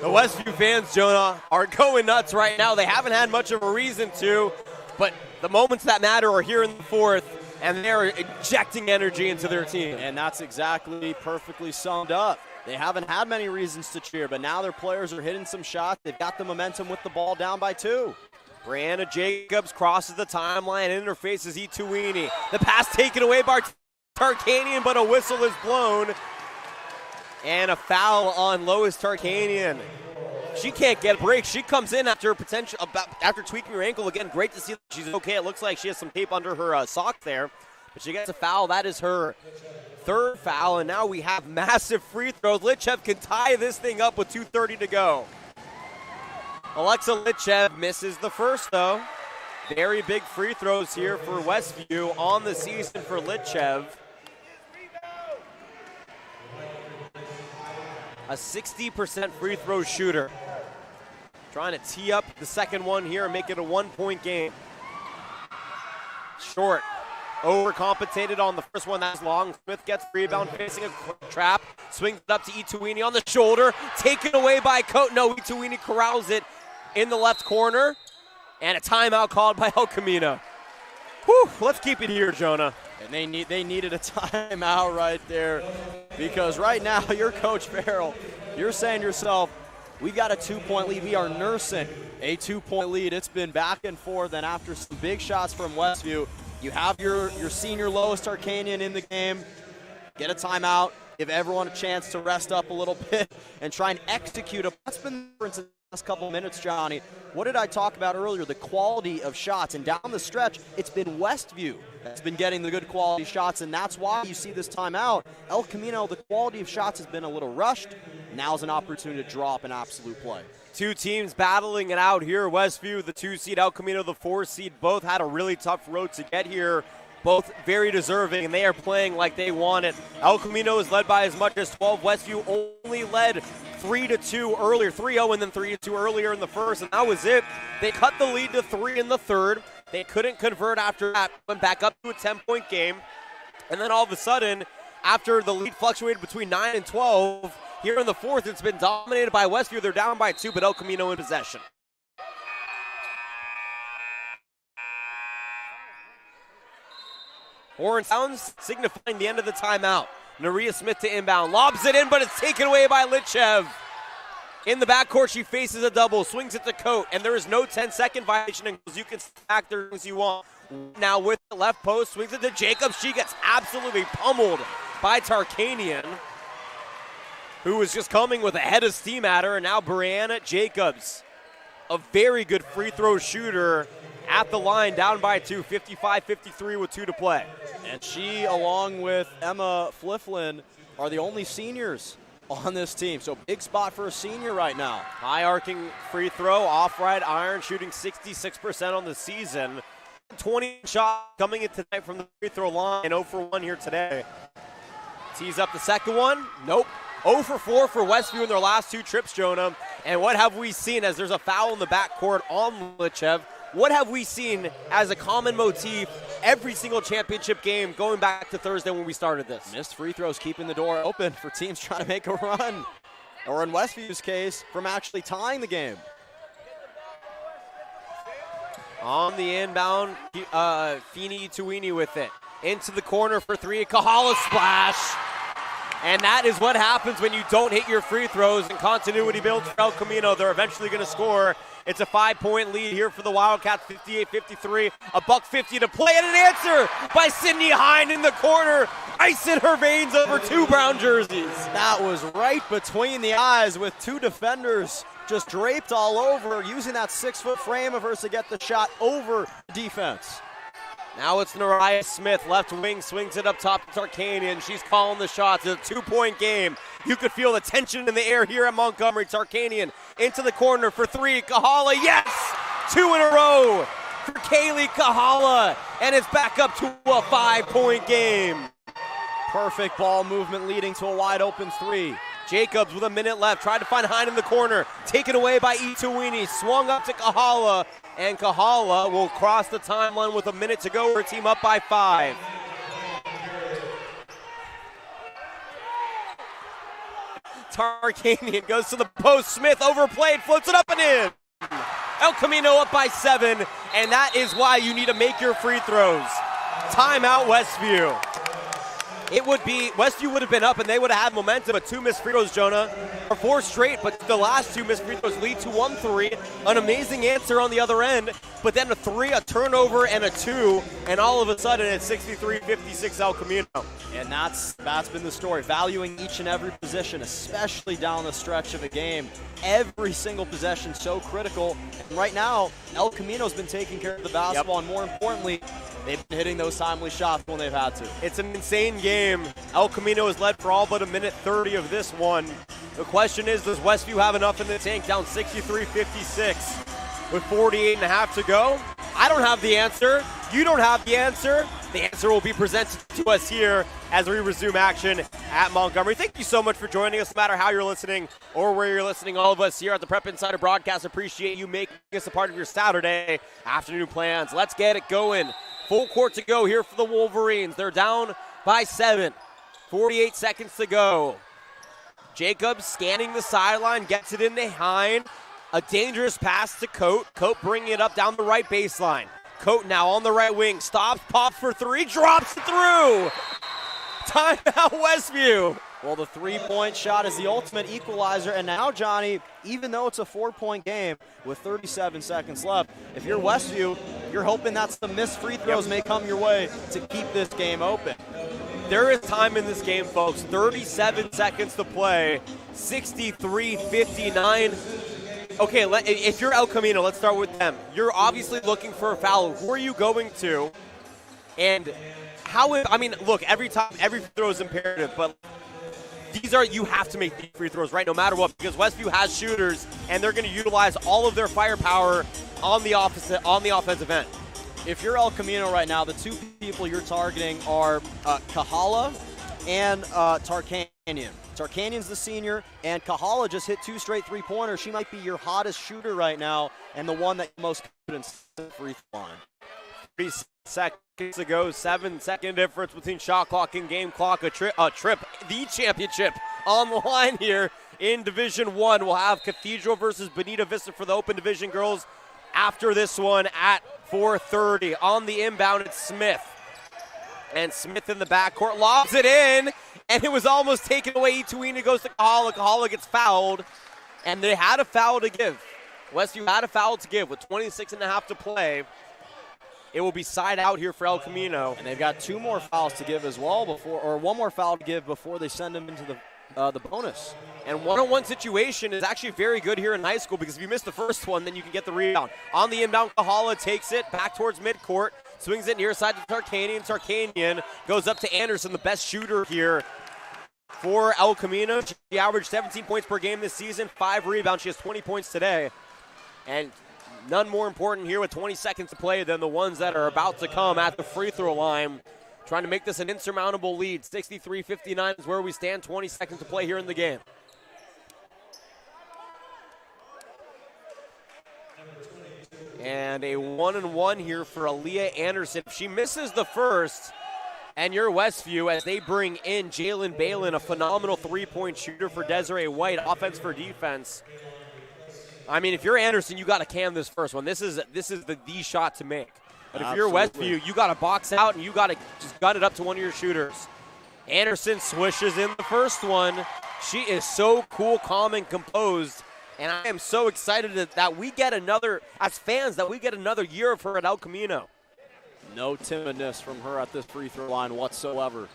A: The Westview fans, Jonah, are going nuts right now. They haven't had much of a reason to, but the moments that matter are here in the fourth, and they're injecting energy into their team.
D: And that's exactly perfectly summed up. They haven't had many reasons to cheer, but now their players are hitting some shots. They've got the momentum with the ball down by 2.
A: Brianna Jacobs crosses the timeline, interfaces Ituini. The pass taken away by Tarkanian, but a whistle is blown. And a foul on Lois Tarkanian. She can't get a break. She comes in after tweaking her ankle. Again, great to see that she's okay. It looks like she has some tape under her sock there. But she gets a foul. That is her third foul. And now we have massive free throws. Litchev can tie this thing up with 2:30 to go. Alexa Litchev misses the first, though. Very big free throws here for Westview on the season for Litchev. A 60% free throw shooter. Trying to tee up the second one here and make it a 1-point game. Short. Overcompensated on the first one. That's long. Smith gets the rebound, facing a trap. Swings it up to Ituini on the shoulder. Taken away by Cote. No, Ituini corrals it in the left corner. And a timeout called by El Camino. Whew, let's keep it here, Jonah.
D: And they needed a timeout right there, because right now, you're Coach Farrell. You're saying to yourself, we've got a 2-point lead. We are nursing a 2-point lead. It's been back and forth, and after some big shots from Westview, you have your senior Lois Tarkanian in the game. Get a timeout. Give everyone a chance to rest up a little bit and try and execute. That's been the difference in the last couple minutes, Johnny. What did I talk about earlier? The quality of shots. And down the stretch, it's been Westview that's been getting the good quality shots, and that's why you see this timeout. El Camino, the quality of shots has been a little rushed. Now's an opportunity to drop an absolute play.
A: Two teams battling it out here. Westview, the 2 seed, El Camino, the 4 seed, both had a really tough road to get here. Both very deserving, and they are playing like they want it. El Camino is led by as much as 12. Westview only led 3-2 earlier, 3-0 and then 3-2 earlier in the first, and that was it. They cut the lead to 3 in the third. They couldn't convert after that, went back up to a 10-point game. And then all of a sudden, after the lead fluctuated between 9 and 12, here in the fourth, it's been dominated by Westview. They're down by 2, but El Camino in possession. Horn sounds, signifying the end of the timeout. Naria Smith to inbound, lobs it in, but it's taken away by Litchev. In the backcourt, she faces a double, swings it to Cote, and there is no 10-second violation, and you can stack there as you want. Now with the left post, swings it to Jacobs. She gets absolutely pummeled by Tarkanian, who was just coming with a head of steam at her, and now Brianna Jacobs, a very good free throw shooter, at the line, down by 2, 55-53 with 2 to play.
D: And she, along with Emma Flifflin, are the only seniors on this team. So big spot for a senior right now.
A: High arcing free throw, off right iron, shooting 66% on the season. 20 shots coming in tonight from the free throw line, 0 for 1 here today. Tees up the second one, nope. 0 for 4 for Westview in their last 2 trips, Jonah. And what have we seen as there's a foul in the backcourt on Litchev? What have we seen as a common motif every single championship game going back to Thursday when we started this?
D: Missed free throws keeping the door open for teams trying to make a run. Or in Westview's case, from actually tying the game.
A: On the inbound, Feeney Ituini with it. Into the corner for 3, Kahala splash. And that is what happens when you don't hit your free throws, and continuity builds for El Camino. They're eventually going to score. It's a 5-point lead here for the Wildcats, 58-53. A $1.50 to play, and an answer by Sydney Hine in the corner. Ice in her veins over 2 brown jerseys.
D: That was right between the eyes with 2 defenders just draped all over, using that 6-foot frame of hers to get the shot over defense.
A: Now it's Nariah Smith, left wing, swings it up top to Tarkanian. She's calling the shots. It's a 2-point game. You could feel the tension in the air here at Montgomery. Tarkanian into the corner for 3. Kahala, yes! 2 in a row for Kaylee Kahala. And it's back up to a 5-point game.
D: Perfect ball movement leading to a wide open 3.
A: Jacobs with a minute left, tried to find Hine in the corner. Taken away by Ituini, swung up to Kahala. And Kahala will cross the timeline with a minute to go. Her team up by 5. Tarkanian goes to the post. Smith overplayed, floats it up and in. El Camino up by 7, and that is why you need to make your free throws. Timeout, Westview. Westview would have been up and they would have had momentum, but 2 missed free throws, Jonah. Or 4 straight, but the last 2 missed free throws lead to 1-3. An amazing answer on the other end, but then a 3, a turnover, and a 2, and all of a sudden it's 63-56 El Camino.
D: And that's been the story, valuing each and every possession, especially down the stretch of a game. Every single possession so critical. And right now, El Camino's been taking care of the basketball, and more importantly, they've been hitting those timely shots when they've had to.
A: It's an insane game. El Camino has led for all but a minute 30 of this one. The question is, does Westview have enough in the tank, down 63-56 with 48 and a half to go? I don't have the answer. You don't have the answer. The answer will be presented to us here as we resume action at Montgomery. Thank you so much for joining us, no matter how you're listening or where you're listening. All of us here at the Prep Insider Broadcast appreciate you making us a part of your Saturday afternoon plans. Let's get it going. Full court to go here for the Wolverines. They're down by 7. 48 seconds to go. Jacobs scanning the sideline, gets it into Hine. A dangerous pass to Coate. Coate bringing it up down the right baseline. Coate now on the right wing. Stops, pops for 3, drops it through. Timeout, Westview.
D: Well, the three-point shot is the ultimate equalizer, and now, Johnny, even though it's a 4-point game with 37 seconds left, if you're Westview, you're hoping that's the missed free throws may come your way to keep this game open.
A: There is time in this game, folks. 37 seconds to play. 63-59. Okay, if you're El Camino, let's start with them. You're obviously looking for a foul. Who are you going to? And look, every free throw is imperative, but you have to make these free throws, right, no matter what, because Westview has shooters, and they're going to utilize all of their firepower on the offensive end.
D: If you're El Camino right now, the 2 people you're targeting are Kahala and Tarkanian. Tarkanian's the senior, and Kahala just hit 2 straight three-pointers. She might be your hottest shooter right now, and the one that most confidence in the free throw line.
A: 3 seconds to go, 7-second difference between shot clock and game clock. The championship on the line here in Division 1. We'll have Cathedral versus Bonita Vista for the Open Division girls after this one at 4:30. On the inbound, it's Smith. And Smith in the backcourt lobs it in, and it was almost taken away. Ituina goes to Kahala. Kahala gets fouled, and they had a foul to give. Westview had a foul to give with 26 and a half to play. It will be side out here for El Camino.
D: And they've got 2 more fouls to give as well one more foul to give before they send them into the bonus.
A: And one-on-one situation is actually very good here in high school, because if you miss the first one, then you can get the rebound. On the inbound, Kahala takes it back towards midcourt, swings it near side to Tarkanian. Tarkanian goes up to Anderson, the best shooter here for El Camino. She averaged 17 points per game this season, 5 rebounds. She has 20 points today. And none more important here with 20 seconds to play than the ones that are about to come at the free throw line. Trying to make this an insurmountable lead. 63-59 is where we stand. 20 seconds to play here in the game. And a 1-and-1 here for Aaliyah Anderson. If she misses the first, and you're Westview, as they bring in Jalen Balin, a phenomenal 3-point shooter for Desiree White, offense for defense. I mean, if you're Anderson, you got to cam this first one. This is the shot to make. But if you're Westview, you got to box out and you got to just gut it up to one of your shooters. Anderson swishes in the first one. She is so cool, calm, and composed. And I am so excited that we get another, as fans, that we get another year of her at El Camino.
D: No timidness from her at this free throw line whatsoever.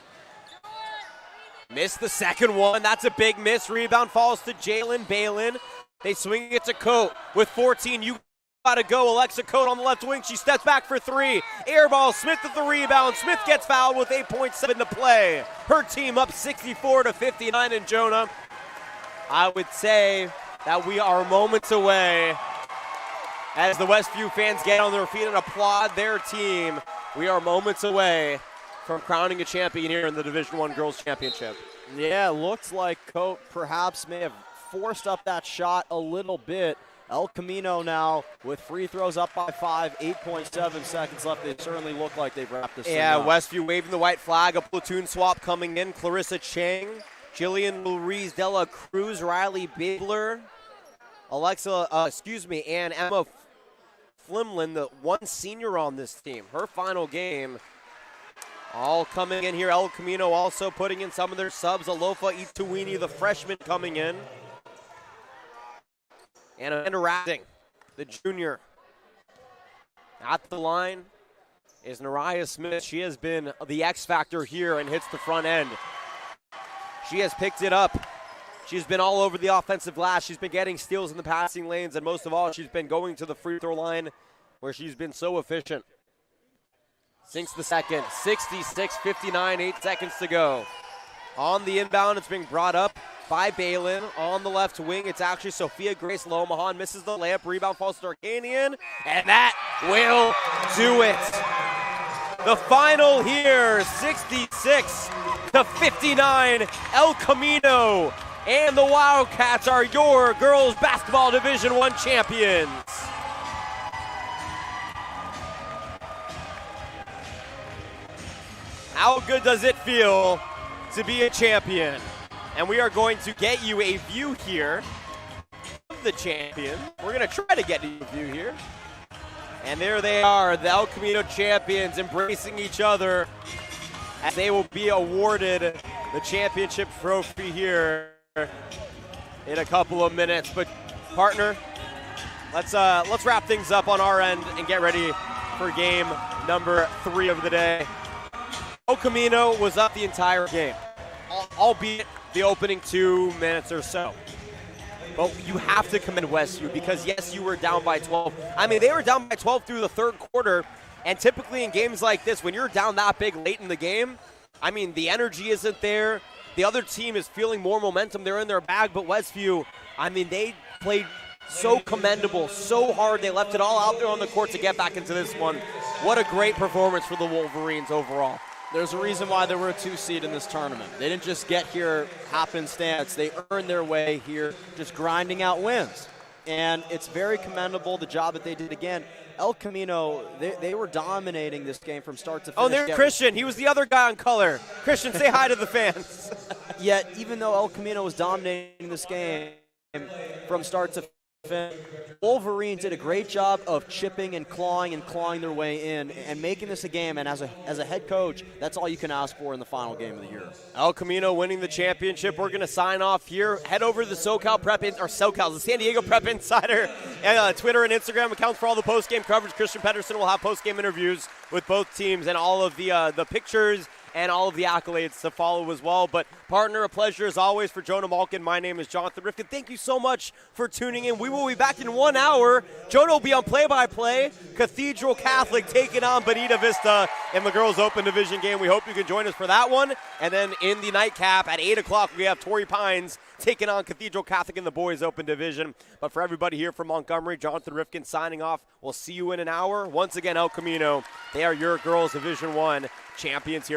A: Missed the second one. That's a big miss. Rebound falls to Jalen Balin. They swing it to Coate with 14. You got to go. Alexa Coate on the left wing. She steps back for 3. Air ball. Smith with the rebound. Smith gets fouled with 8.7 to play. Her team up 64-59 in Jonah. I would say that we are moments away as the Westview fans get on their feet and applaud their team. We are moments away from crowning a champion here in the Division I Girls Championship.
D: Yeah, looks like Coate perhaps may have forced up that shot a little bit. El Camino now with free throws up by 5, 8.7 seconds left. They certainly look like they've wrapped this thing up.
A: Westview waving the white flag, a platoon swap coming in. Clarissa Chang, Jillian Louise Dela Cruz, Riley Bigler, and Emma Flimlin, the one senior on this team. Her final game. All coming in here. El Camino also putting in some of their subs. Alofa Ituini, the freshman, coming in. And interacting, the junior. At the line is Nariah Smith. She has been the X factor here and hits the front end. She has picked it up. She's been all over the offensive glass. She's been getting steals in the passing lanes, and most of all, she's been going to the free throw line where she's been so efficient. Sinks the second, 66-59, 8 seconds to go. On the inbound, it's being brought up by Balin. On the left wing, it's actually Sophia Grace Lomahan. Misses the layup, rebound falls to Arcanian, and that will do it. The final here, 66-59, El Camino. And the Wildcats are your girls basketball Division I champions. How good does it feel to be a champion? And we are going to get you a view here of the champion. We're going to try to get you a view here. And there they are, the El Camino champions embracing each other as they will be awarded the championship trophy here in a couple of minutes. But partner, let's wrap things up on our end and get ready for game number 3 of the day. El Camino was up the entire game, albeit the opening 2 minutes or so. But you have to commend Westview because, yes, you were down by 12. I mean, they were down by 12 through the third quarter, and typically in games like this, when you're down that big late in the game, I mean, the energy isn't there. The other team is feeling more momentum. They're in their bag, but Westview, I mean, they played so commendable, so hard. They left it all out there on the court to get back into this one. What a great performance for the Wolverines overall.
D: There's a reason why they were a 2 seed in this tournament. They didn't just get here happenstance. They earned their way here just grinding out wins. And it's very commendable, the job that they did again. El Camino, they were dominating this game from start to finish.
A: Oh, there's Christian. He was the other guy on color. Christian, say hi to the fans.
D: Yet, even though El Camino was dominating this game from start to finish, Wolverines did a great job of chipping and clawing their way in and making this a game. And as a head coach, that's all you can ask for in the final game of the year.
A: El Camino winning the championship. We're going to sign off here. Head over to the the San Diego Prep Insider Twitter and Instagram accounts for all the post-game coverage. Christian Pedersen will have post-game interviews with both teams and all of the pictures and all of the accolades to follow as well. But partner, a pleasure as always. For Jonah Malkin, my name is Jonathan Rifkin. Thank you so much for tuning in. We will be back in 1 hour. Jonah will be on play-by-play. Cathedral Catholic taking on Bonita Vista in the Girls Open Division game. We hope you can join us for that one. And then in the nightcap at 8 o'clock, we have Torrey Pines taking on Cathedral Catholic in the Boys Open Division. But for everybody here from Montgomery, Jonathan Rifkin signing off. We'll see you in an hour. Once again, El Camino, they are your Girls Division I champions here.